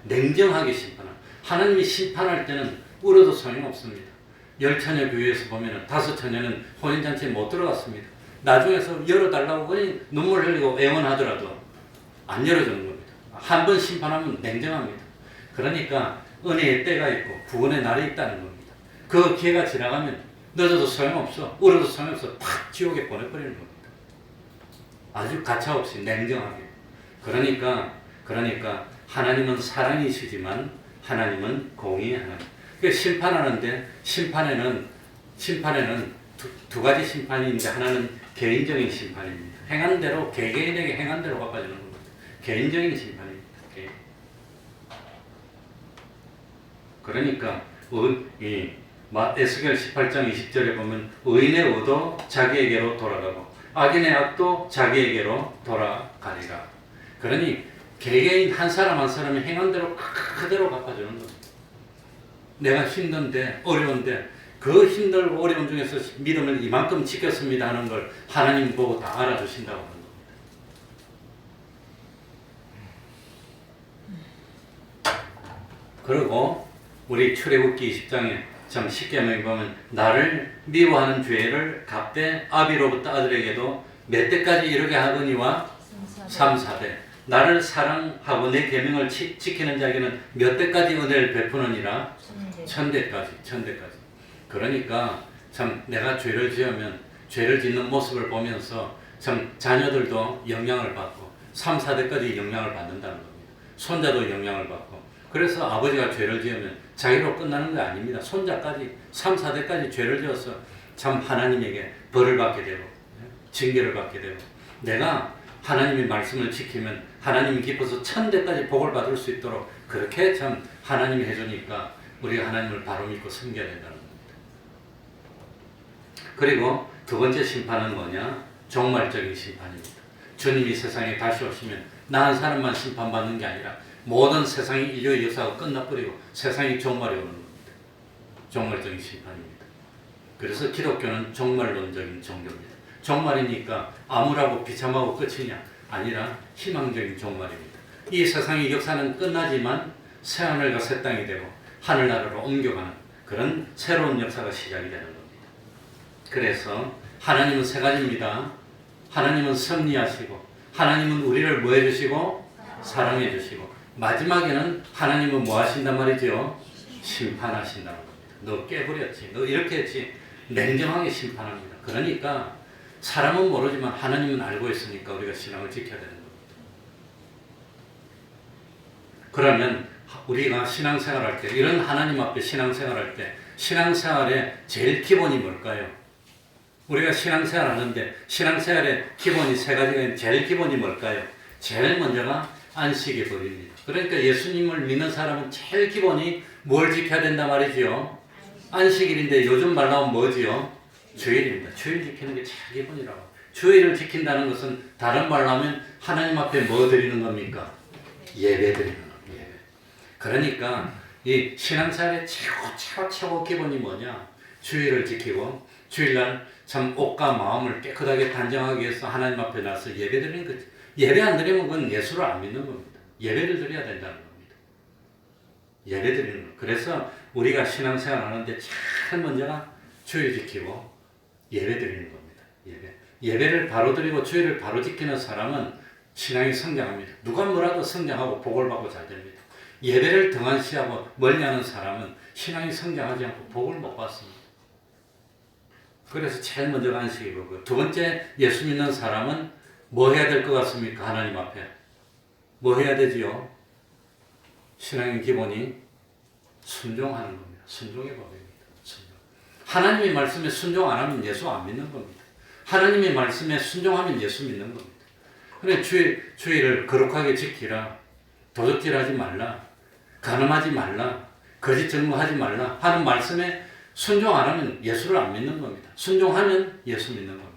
냉정하게 심판하는. 하나님이 심판할 때는 울어도 소용없습니다. 10처녀 교회에서 보면 5처녀는 혼인잔치에 못 들어갔습니다. 나중에서 열어달라고 그냥 눈물 흘리고 애원하더라도 안 열어주는 겁니다. 한 번 심판하면 냉정합니다. 그러니까 은혜의 때가 있고 구원의 날이 있다는 겁니다. 그 기회가 지나가면 늦어도 소용없어. 울어도 소용없어. 팍 지옥에 보내버리는 겁니다. 아주 가차없이 냉정하게. 그러니까 하나님은 사랑이시지만 하나님은 공의의 하나님. 심판하는데 심판에는 두 가지 심판이 있는데 하나는 개인적인 심판입니다. 행한 대로 개개인에게 행한 대로 갚아주는 겁니다. 개인적인 심판입니다. 그러니까 에스겔 18장 20절에 보면 의인의 의도 자기에게로 돌아가고 악인의 악도 자기에게로 돌아가리라. 그러니 개개인 한 사람 한 사람이 행한 대로 그대로 갚아주는 겁니다. 내가 힘든데 어려운데 그 힘들고 어려운 중에서 믿음을 이만큼 지켰습니다 하는 걸 하나님 보고 다 알아주신다고 하는 겁니다. 그리고 우리 출애굽기 20장에 참 쉽게 보면 나를 미워하는 죄를 갚되 아비로부터 아들에게도 몇 대까지 이르게 하거니와 3, 4대. 나를 사랑하고 내 계명을 지키는 자에게는 몇 대까지 은혜를 베푸느니라? 1000대까지. 그러니까 참 내가 죄를 지으면 죄를 짓는 모습을 보면서 참 자녀들도 영향을 받고 3, 4대까지 영향을 받는다는 겁니다. 손자도 영향을 받고. 그래서 아버지가 죄를 지으면 자기로 끝나는 게 아닙니다. 손자까지 3, 4대까지 죄를 지어서 참 하나님에게 벌을 받게 되고 징계를 받게 되고 내가 하나님의 말씀을 지키면 하나님이 기뻐서 천대까지 복을 받을 수 있도록 그렇게 참 하나님이 해주니까 우리가 하나님을 바로 믿고 섬겨야 된다는 겁니다. 그리고 두 번째 심판은 뭐냐? 종말적인 심판입니다. 주님이 세상에 다시 오시면 나 한 사람만 심판받는 게 아니라 모든 세상의 인류의 역사가 끝나버리고 세상이 종말이 오는 겁니다. 종말적인 심판입니다. 그래서 기독교는 종말론적인 종교입니다. 종말이니까 암울하고 비참하고 끝이냐? 아니라 희망적인 종말입니다. 이 세상의 역사는 끝나지만 새하늘과 새 땅이 되고 하늘나라로 옮겨가는 그런 새로운 역사가 시작이 되는 겁니다. 그래서 하나님은 세 가지입니다. 하나님은 섭리하시고 하나님은 우리를 뭐 해주시고 사랑해 주시고 마지막에는 하나님은 뭐 하신단 말이죠? 심판하신다는 겁니다. 너 깨버렸지. 너 이렇게 했지. 냉정하게 심판합니다. 그러니까 사람은 모르지만 하나님은 알고 있으니까 우리가 신앙을 지켜야 되는 겁니다. 그러면 우리가 신앙생활할 때 이런 하나님 앞에 신앙생활할 때 신앙생활의 제일 기본이 뭘까요? 우리가 신앙생활 하는데 신앙생활의 기본이 세 가지가 있는데 제일 기본이 뭘까요? 제일 먼저가 안식의 법입니다. 그러니까 예수님을 믿는 사람은 제일 기본이 뭘 지켜야 된단 말이죠? 안식일인데 요즘 말 나오면 뭐지요? 주일입니다. 주일 지키는 게 제일 기본이라고. 주일을 지킨다는 것은 다른 말로 하면 하나님 앞에 뭐 드리는 겁니까? 예배 드리는 겁니다. 예배. 그러니까 이 신앙생활의 최고 기본이 뭐냐? 주일을 지키고 주일날 참 옷과 마음을 깨끗하게 단정하기 위해서 하나님 앞에 나서 예배 드리는 거죠. 예배 안 드리면 그건 예수를 안 믿는 겁니다. 예배를 드려야 된다는 겁니다. 예배 드리는 거. 그래서 우리가 신앙생활 하는데 제일 먼저가 주일 지키고 예배 드리는 겁니다. 예배를 바로 드리고 주일을 바로 지키는 사람은 신앙이 성장합니다. 누가 뭐라도 성장하고 복을 받고 잘 됩니다. 예배를 등한시하고 멀리하는 사람은 신앙이 성장하지 않고 복을 못 받습니다. 그래서 제일 먼저가 안식이고 두 번째 예수 믿는 사람은 뭐 해야 될 것 같습니까? 하나님 앞에 뭐 해야 되지요? 신앙의 기본이 순종하는 겁니다. 순종의 법입니다. 순종. 하나님의 말씀에 순종 안 하면 예수 안 믿는 겁니다. 하나님의 말씀에 순종하면 예수 믿는 겁니다. 그래 주일을 거룩하게 지키라. 도적질하지 말라. 간음하지 말라. 거짓 증거하지 말라 하는 말씀에 순종 안 하면 예수를 안 믿는 겁니다. 순종하면 예수 믿는 겁니다.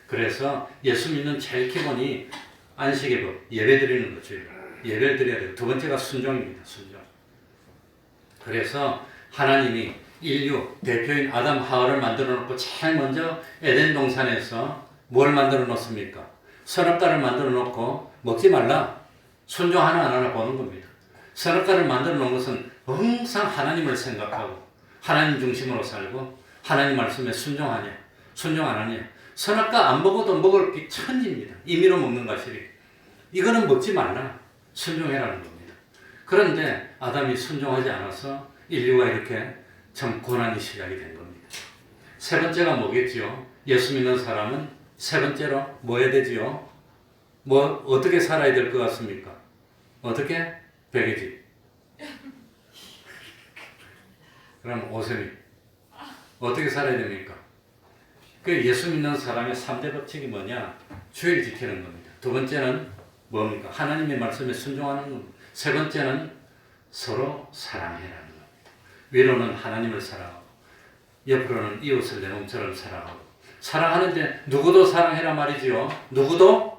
그래서 예수 믿는 제일 기본이 안식의 법, 예배 드리는 거죠. 예배를 드려야 돼요. 두 번째가 순종입니다. 순종. 그래서 하나님이 인류 대표인 아담 하와를 만들어 놓고 제일 먼저 에덴 동산에서 뭘 만들어 놓습니까? 선악과를 만들어 놓고 먹지 말라. 순종하나 안 하나 보는 겁니다. 선악과를 만들어 놓은 것은 항상 하나님을 생각하고 하나님 중심으로 살고 하나님 말씀에 순종하냐 순종 안 하냐. 선악과 안 먹어도 먹을 게 천지입니다. 임의로 먹는 것이 이거는 먹지 말라. 순종해라는 겁니다. 그런데 아담이 순종하지 않아서 인류가 이렇게 참 고난이 시작이 된 겁니다. 세 번째가 뭐겠지요? 예수 믿는 사람은 세 번째로 뭐 해야 되지요? 뭐 어떻게 살아야 될 것 같습니까? 어떻게? 베개집. 그럼 오세미. 어떻게 살아야 됩니까? 그 예수 믿는 사람의 3대 법칙이 뭐냐? 주일 지키는 겁니다. 두 번째는 뭡니까? 하나님의 말씀에 순종하는 겁니다. 세 번째는 서로 사랑해라는 겁니다. 위로는 하나님을 사랑하고 옆으로는 이웃을 내 몸처럼 사랑하고 사랑하는데 누구도 사랑해라 말이지요. 누구도?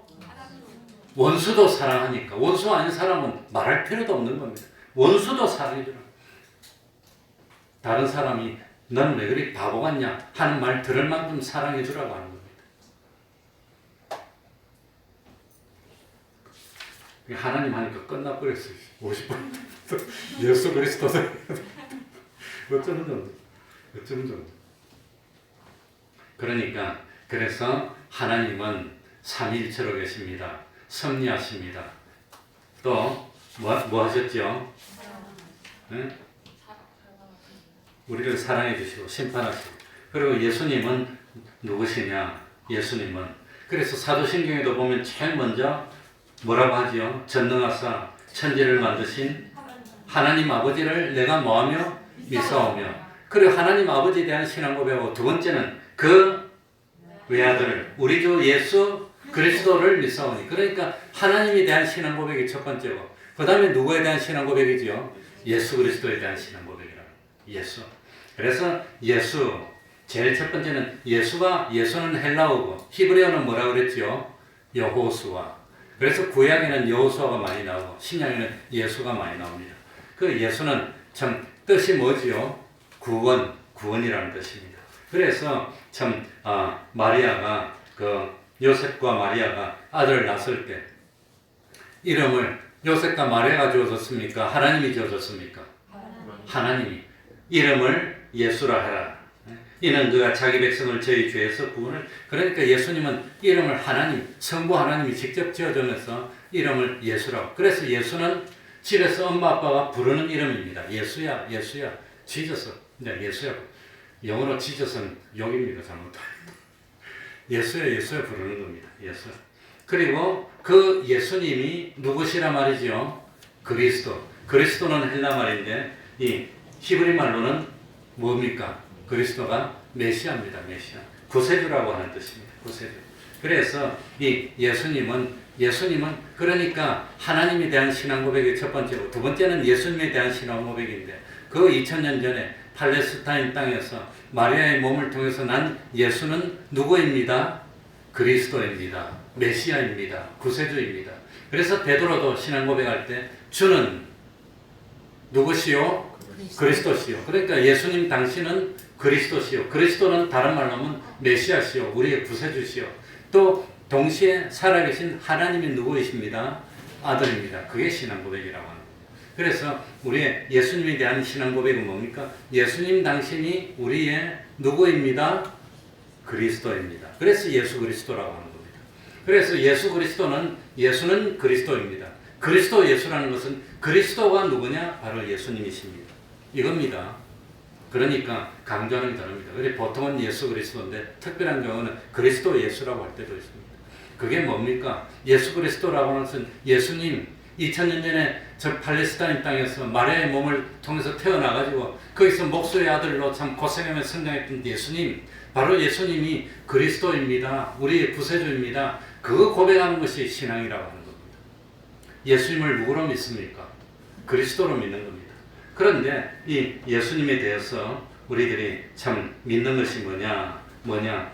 원수도 사랑하니까. 원수 아닌 사람은 말할 필요도 없는 겁니다. 원수도 사랑해주라. 다른 사람이 넌 왜 그리 바보 같냐 하는 말 들을 만큼 사랑해주라고 하는 겁니다. 하나님 하니까 끝나버렸어요. 50분 예수 그리스도 어쩌는 정도. 그러니까 그래서 하나님은 삼위일체로 계십니다. 섭리하십니다. 또 뭐 하셨죠? 네? 우리를 사랑해 주시고 심판하시고 그리고 예수님은 누구시냐? 예수님은 그래서 사도신경에도 보면 제일 먼저 뭐라고 하지요? 전능하사 천지를 만드신 하나님 아버지를 내가 뭐하며? 믿사오며 그리고 하나님 아버지에 대한 신앙 고백하고 두 번째는 그 외아들 우리 주 예수 그리스도를 믿사오니. 그러니까 하나님에 대한 신앙 고백이 첫 번째고, 그 다음에 누구에 대한 신앙 고백이죠? 예수 그리스도에 대한 신앙 고백이라. 예수. 그래서 예수 제일 첫 번째는 예수는 헬라어고 히브리어는 뭐라 그랬죠? 여호수아. 그래서 구약에는 여호수아가 많이 나오고 신약에는 예수가 많이 나옵니다. 그 예수는 참 뜻이 뭐지요? 구원이라는 뜻입니다. 그래서 참 마리아가 요셉과 마리아가 아들을 낳았을 때 이름을 요셉과 마리아가 지어줬습니까? 하나님이 지어줬습니까? 하나님이 이름을 예수라 하라. 이는 그가 자기 백성을 저희 죄에서 구원을. 그러니까 예수님은 이름을 성부 하나님이 직접 지어주면서 이름을 예수라고. 그래서 예수는 집에서 엄마 아빠가 부르는 이름입니다. 예수야, 지저스. 네, 예수야. 영어로 지저스는 욕입니다. 잘못하면. 예수야 부르는 겁니다. 예수. 그리고 그 예수님이 누구시라 말이죠? 그리스도. 그리스도는 헬라 말인데 이 히브리 말로는 뭡니까? 그리스도가 메시아입니다. 메시아. 구세주라고 하는 뜻입니다. 구세주. 그래서 이 예수님은 그러니까 하나님에 대한 신앙 고백이 첫 번째고, 두 번째는 예수님에 대한 신앙 고백인데, 그 2000년 전에 팔레스타인 땅에서 마리아의 몸을 통해서 난 예수는 누구입니다? 그리스도입니다. 메시아입니다. 구세주입니다. 그래서 베드로도 신앙 고백할 때 주는 누구시요? 그리스도시요. 그러니까 예수님 당신은 그리스도시요. 그리스도는 다른 말로 하면 메시아시요. 우리의 구세주시요. 또 동시에 살아계신 하나님이 누구이십니다? 아들입니다. 그게 신앙 고백이라고 합니다. 그래서 우리의 예수님에 대한 신앙 고백은 뭡니까? 예수님 당신이 우리의 누구입니다? 그리스도입니다. 그래서 예수 그리스도라고 하는 겁니다. 그래서 예수는 그리스도입니다. 그리스도 예수라는 것은 그리스도가 누구냐? 바로 예수님이십니다. 이겁니다. 그러니까 강조하는 게 다릅니다. 그래서 보통은 예수 그리스도인데 특별한 경우는 그리스도 예수라고 할 때도 있습니다. 그게 뭡니까? 예수 그리스도라고 하는 것은 예수님 2000년 전에 저 팔레스타인 땅에서 마리아의 몸을 통해서 태어나가지고 거기서 목수의 아들로 참 고생하며 성장했던 예수님, 바로 예수님이 그리스도입니다. 우리의 구세주입니다. 그거 고백하는 것이 신앙이라고 하는 겁니다. 예수님을 누구로 믿습니까? 그리스도로 믿는 겁니다. 그런데 이 예수님에 대해서 우리들이 참 믿는 것이 뭐냐?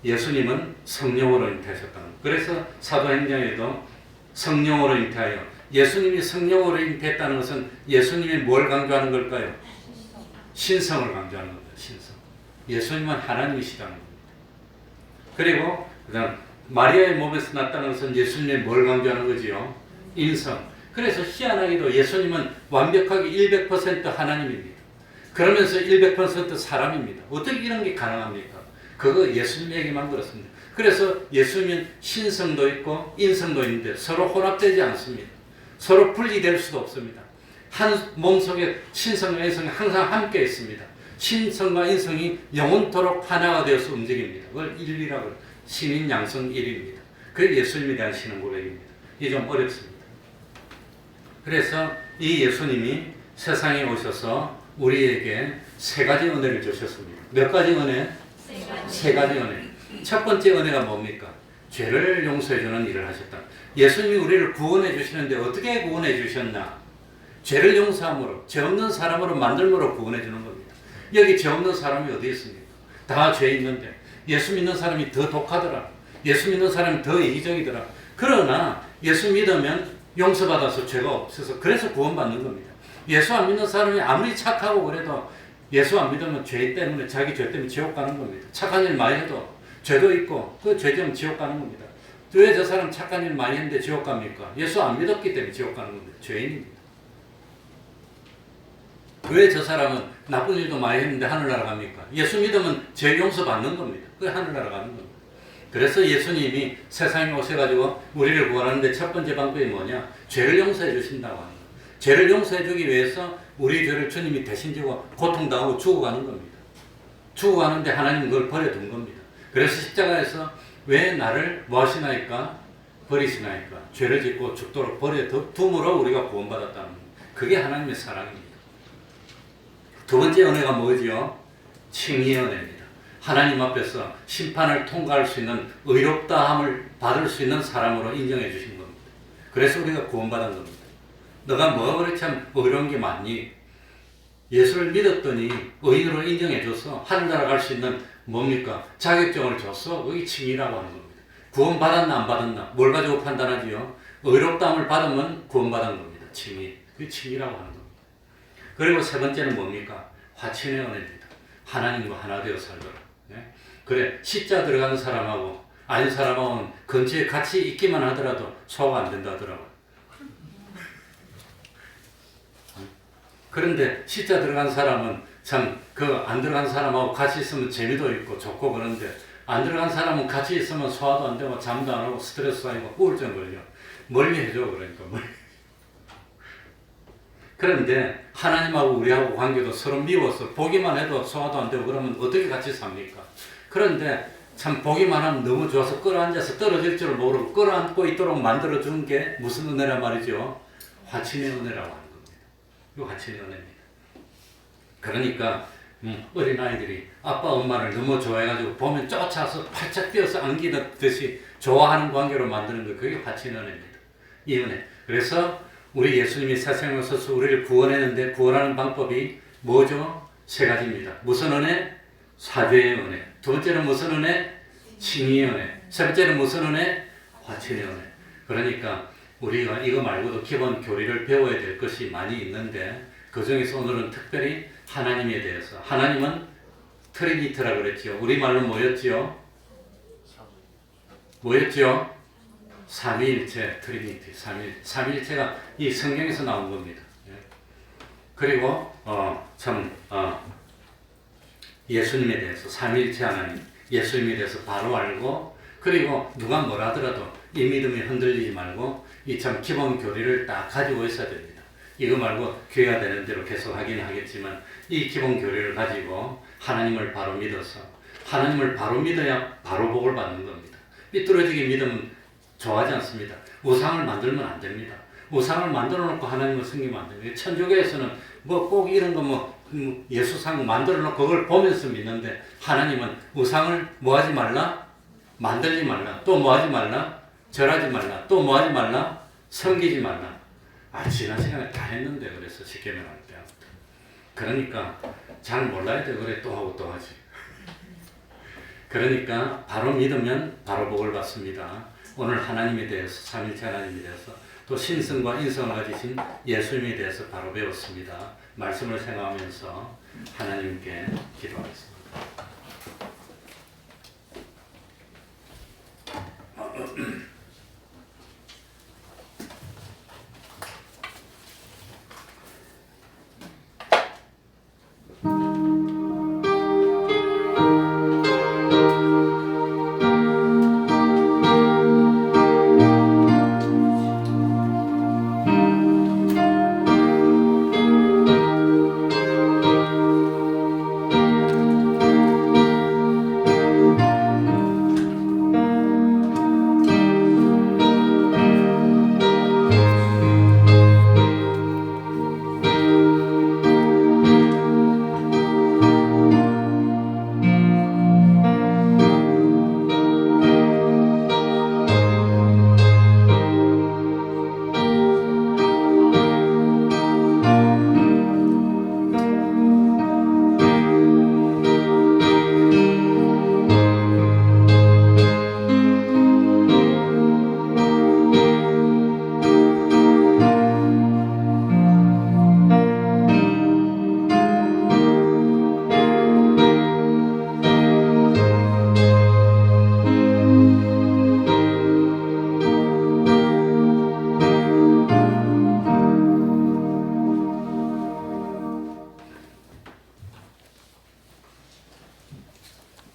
예수님은 성령으로 잉태하셨다는 거예요. 그래서 사도행전에도 성령으로 잉태하여, 예수님이 성령으로 잉태했다는 것은 예수님이 뭘 강조하는 걸까요? 신성을 강조하는 겁니다. 신성. 예수님은 하나님이시라는 겁니다. 그리고 그다음 마리아의 몸에서 났다는 것은 예수님이 뭘 강조하는 거지요? 인성. 그래서 희한하게도 예수님은 완벽하게 100% 하나님입니다. 그러면서 100% 사람입니다. 어떻게 이런 게 가능합니까? 그거 예수님에게만 그렇습니다. 그래서 예수님은 신성도 있고 인성도 있는데 서로 혼합되지 않습니다. 서로 분리될 수도 없습니다. 한 몸속에 신성과 인성이 항상 함께 있습니다. 신성과 인성이 영원토록 하나가 되어서 움직입니다. 그걸 일이라고, 신인 양성 일입니다. 그게 예수님에 대한 신앙 고백입니다. 이게 좀 어렵습니다. 그래서 이 예수님이 세상에 오셔서 우리에게 세 가지 은혜를 주셨습니다. 몇 가지 은혜? 세 가지 은혜. 첫 번째 은혜가 뭡니까? 죄를 용서해주는 일을 하셨다. 예수님이 우리를 구원해 주시는데 어떻게 구원해 주셨나? 죄를 용서함으로, 죄 없는 사람으로 만들므로 구원해 주는 겁니다. 여기 죄 없는 사람이 어디 있습니까? 다 죄 있는데 예수 믿는 사람이 더 독하더라. 예수 믿는 사람이 더 이기적이더라. 그러나 예수 믿으면 용서받아서 죄가 없어서 그래서 구원받는 겁니다. 예수 안 믿는 사람이 아무리 착하고 그래도 예수 안 믿으면 죄 때문에, 자기 죄 때문에 지옥 가는 겁니다. 착한 일 많이 해도 죄도 있고 그 죄 때문에 지옥 가는 겁니다. 왜 저 사람 착한 일 많이 했는데 지옥 갑니까? 예수 안 믿었기 때문에 지옥 가는 겁니다. 죄인입니다. 왜 저 사람은 나쁜 일도 많이 했는데 하늘나라 갑니까? 예수 믿으면 죄 용서 받는 겁니다. 그게 하늘나라 가는 겁니다. 그래서 예수님이 세상에 오셔가지고 우리를 구원하는데 첫 번째 방법이 뭐냐? 죄를 용서해 주신다고 하는 거예요. 죄를 용서해 주기 위해서 우리 죄를 주님이 대신 지고 고통당하고 죽어가는 겁니다. 죽어가는데 하나님은 그걸 버려둔 겁니다. 그래서 십자가에서 왜 나를 뭐 하시나이까? 버리시나이까? 죄를 짓고 죽도록 버려둠으로 우리가 구원받았다는 겁니다. 그게 하나님의 사랑입니다. 두 번째 은혜가 뭐지요? 칭의의 은혜입니다. 하나님 앞에서 심판을 통과할 수 있는 의롭다함을 받을 수 있는 사람으로 인정해 주신 겁니다. 그래서 우리가 구원받은 겁니다. 너가 뭐가 그렇게 참 의로운 게 많니? 예수를 믿었더니 의인으로 인정해줘서 하늘나라 갈 수 있는 뭡니까? 자격증을 줬어. 그게 칭의라고 하는 겁니다. 구원받았나 안 받았나? 뭘 가지고 판단하지요? 의롭다함을 받으면 구원받은 겁니다. 칭의. 그게 칭의라고 하는 겁니다. 그리고 세 번째는 뭡니까? 화친의 은혜입니다. 하나님과 하나 되어 살더라. 네? 그래, 십자 들어가는 사람하고 아닌 사람하고는 근처에 같이 있기만 하더라도 소화가 안 된다 하더라고요. 그런데 십자 들어간 사람은 참 그 안 들어간 사람하고 같이 있으면 재미도 있고 좋고 그런데 안 들어간 사람은 같이 있으면 소화도 안 되고 잠도 안 오고 스트레스 쌓이고 우울증 걸려. 멀리 해줘 그러니까 멀리. 그런데 하나님하고 우리하고 관계도 서로 미워서 보기만 해도 소화도 안 되고 그러면 어떻게 같이 삽니까? 그런데 참 보기만 하면 너무 좋아서 끌어앉아서 떨어질 줄 모르고 끌어안고 있도록 만들어준 게 무슨 은혜란 말이죠? 화친의 은혜라고 하는 겁니다. 이거 화친의 은혜입니다. 그러니까 어린아이들이 아빠 엄마를 너무 좋아해가지고 보면 쫓아서 팔짝 뛰어서 안기듯이 좋아하는 관계로 만드는 거 그게 화친의 은혜입니다. 이 은혜. 그래서 우리 예수님이 세상에 오셔서 우리를 구원했는데 구원하는 방법이 뭐죠? 세 가지입니다. 무슨 은혜? 사죄의 은혜. 두 번째는 무슨 은혜? 칭의의 은혜. 세 번째는 무슨 은혜? 화친의 은혜. 그러니까 우리가 이거 말고도 기본 교리를 배워야 될 것이 많이 있는데 그 중에서 오늘은 특별히 하나님에 대해서. 하나님은 트리니티라고 그랬죠. 우리말로 뭐였죠? 뭐였죠? 삼위일체, 트리니티, 삼위일체가 이 성경에서 나온 겁니다. 그리고 예수님에 대해서 삼위일체 하나님, 예수님에 대해서 바로 알고 그리고 누가 뭐라 하더라도 이 믿음이 흔들리지 말고 이 참 기본 교리를 딱 가지고 있어야 됩니다. 이거 말고 교회가 되는 대로 계속 하긴 하겠지만 이 기본 교리를 가지고 하나님을 바로 믿어서 하나님을 바로 믿어야 바로 복을 받는 겁니다. 삐뚤어지게 믿으면 좋아하지 않습니다. 우상을 만들면 안 됩니다. 우상을 만들어 놓고 하나님을 섬기면 안 됩니다. 천주교에서는 뭐 꼭 이런 거 예수상 만들어 놓고 그걸 보면서 믿는데 하나님은 우상을 뭐 하지 말라? 만들지 말라. 또 뭐 하지 말라? 절하지 말라. 또 뭐 하지 말라? 섬기지 말라. 지난 시간에 다 했는데 그래서 십계명 할 때. 그러니까 잘 몰라야 돼. 그래 또 하고 또 하지. 그러니까 바로 믿으면 바로 복을 받습니다. 오늘 하나님에 대해서 삼위일체 하나님에 대해서 또 신성과 인성을 가지신 예수님에 대해서 바로 배웠습니다. 말씀을 생각하면서 하나님께 기도하겠습니다.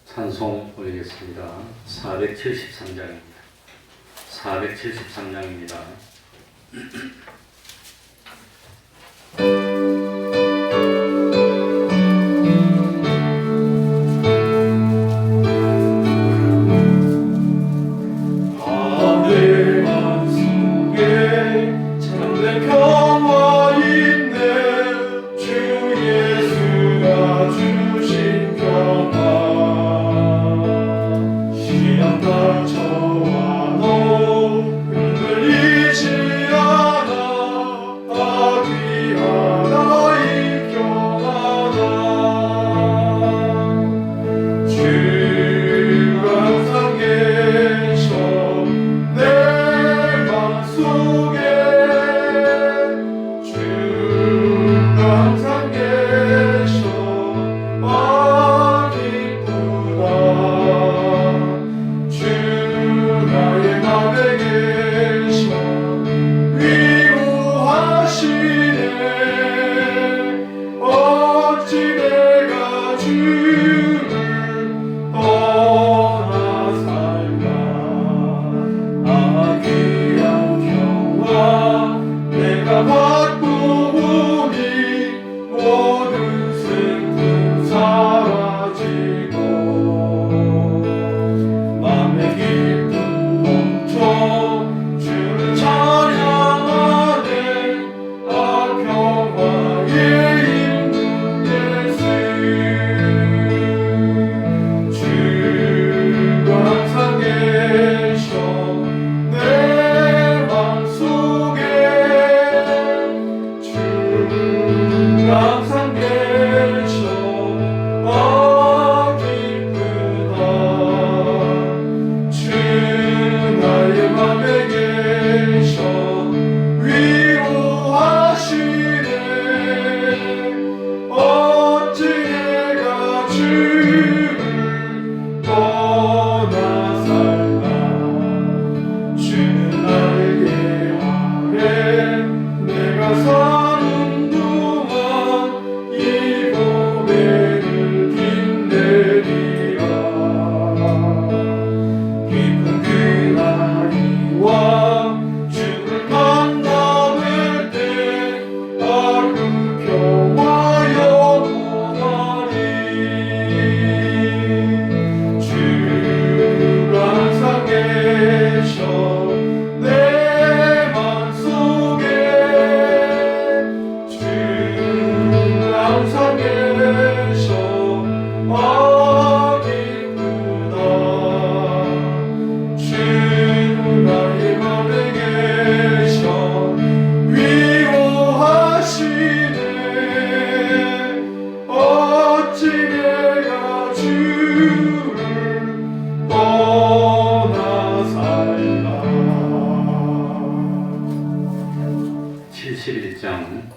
찬송 올리겠습니다. 473장입니다. 473장입니다. 하늘만 속에 참된 평화 있네 주 예수가 주신 평화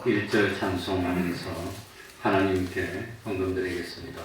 1절 찬송하면서 하나님께 헌금드리겠습니다.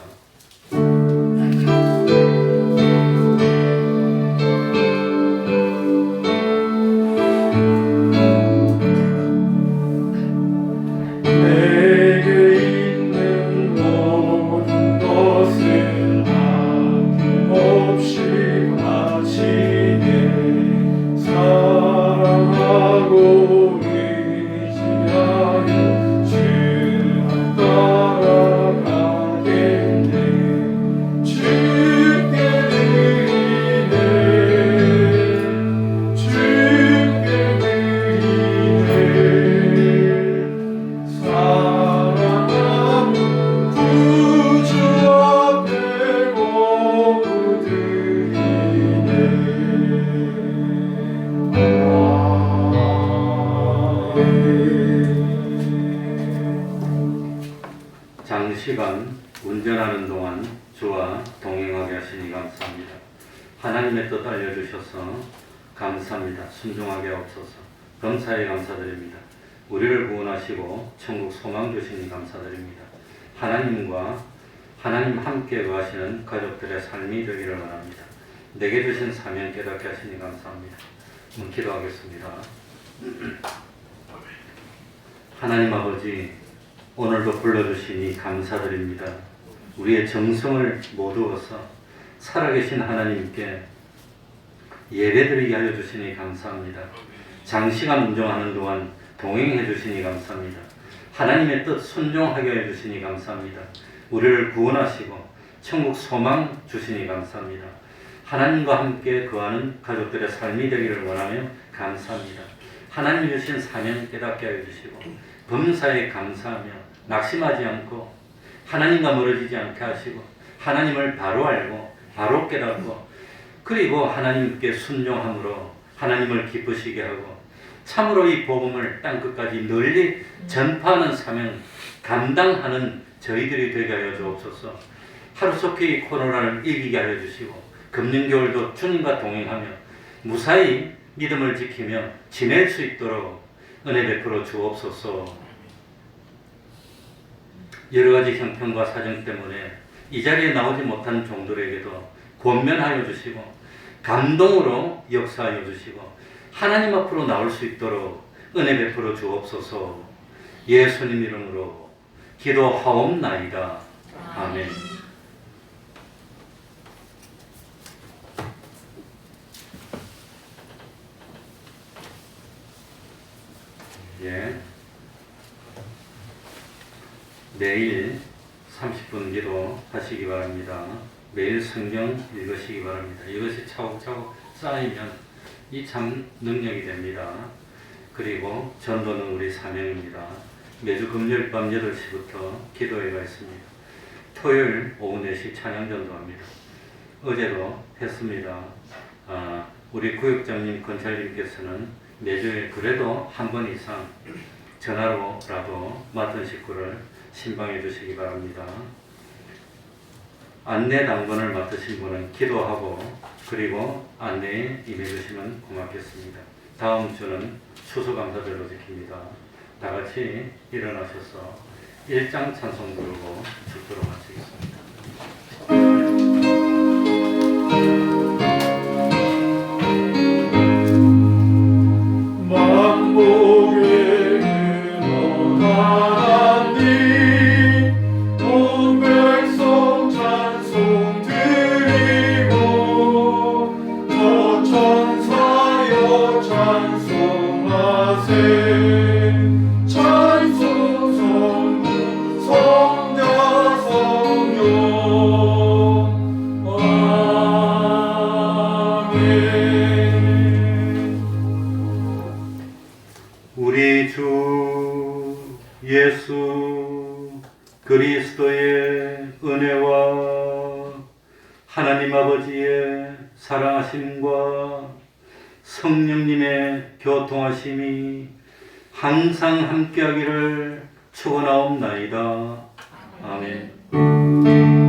장시간 운전하는 동안 주와 동행하게 하시니 감사합니다. 하나님의 뜻 알려주셔서 감사합니다. 순종하게 하옵소서. 감사에 감사드립니다. 우리를 구원하시고 천국 소망 주시니 감사드립니다. 하나님과 하나님 함께 거하시는 가족들의 삶이 되기를 원합니다. 내게 주신 사명 깨닫게 하시니 감사합니다. 기도하겠습니다. 하나님 아버지, 오늘도 불러주시니 감사드립니다. 우리의 정성을 모두어서 살아계신 하나님께 예배드리게 하여 주시니 감사합니다. 장시간 운전하는 동안 동행해 주시니 감사합니다. 하나님의 뜻 순종하게 해 주시니 감사합니다. 우리를 구원하시고 천국 소망 주시니 감사합니다. 하나님과 함께 거하는 가족들의 삶이 되기를 원하며 감사합니다. 하나님 주신 사명 깨닫게 하여 주시고 범사에 감사하며 낙심하지 않고 하나님과 멀어지지 않게 하시고 하나님을 바로 알고 바로 깨닫고 그리고 하나님께 순종함으로 하나님을 기쁘시게 하고 참으로 이 복음을 땅끝까지 널리 전파하는 사명 감당하는 저희들이 되게 하여 주옵소서. 하루속히 이 코로나를 이기게 하여 주시고 금년겨울도 주님과 동행하며 무사히 믿음을 지키며 지낼 수 있도록 은혜 베풀어 주옵소서. 여러 가지 형편과 사정 때문에 이 자리에 나오지 못한 종들에게도 권면하여 주시고 감동으로 역사하여 주시고 하나님 앞으로 나올 수 있도록 은혜 베풀어 주옵소서. 예수님 이름으로 기도하옵나이다. 아멘. 예. 매일 30분 기도 하시기 바랍니다. 매일 성경 읽으시기 바랍니다. 이것이 차곡차곡 쌓이면 이 참 능력이 됩니다. 그리고 전도는 우리 사명입니다. 매주 금요일 밤 8시부터 기도회가 있습니다. 토요일 오후 4시 찬양 전도합니다. 어제도 했습니다. 우리 구역장님, 권찰님께서는 매주에 그래도 한 번 이상 전화로라도 맡은 식구를 신방해 주시기 바랍니다. 안내 당번을 맡으신 분은 기도하고 그리고 안내에 임해 주시면 고맙겠습니다. 다음 주는 추수감사절로 지킵니다. 다 같이 일어나셔서 1장 찬송 부르고 죽도록 마치겠습니다. 우리 주 예수 그리스도의 은혜와 하나님 아버지의 사랑하심과 성령님의 교통하심이 항상 함께하기를 축원하옵나이다. 아멘.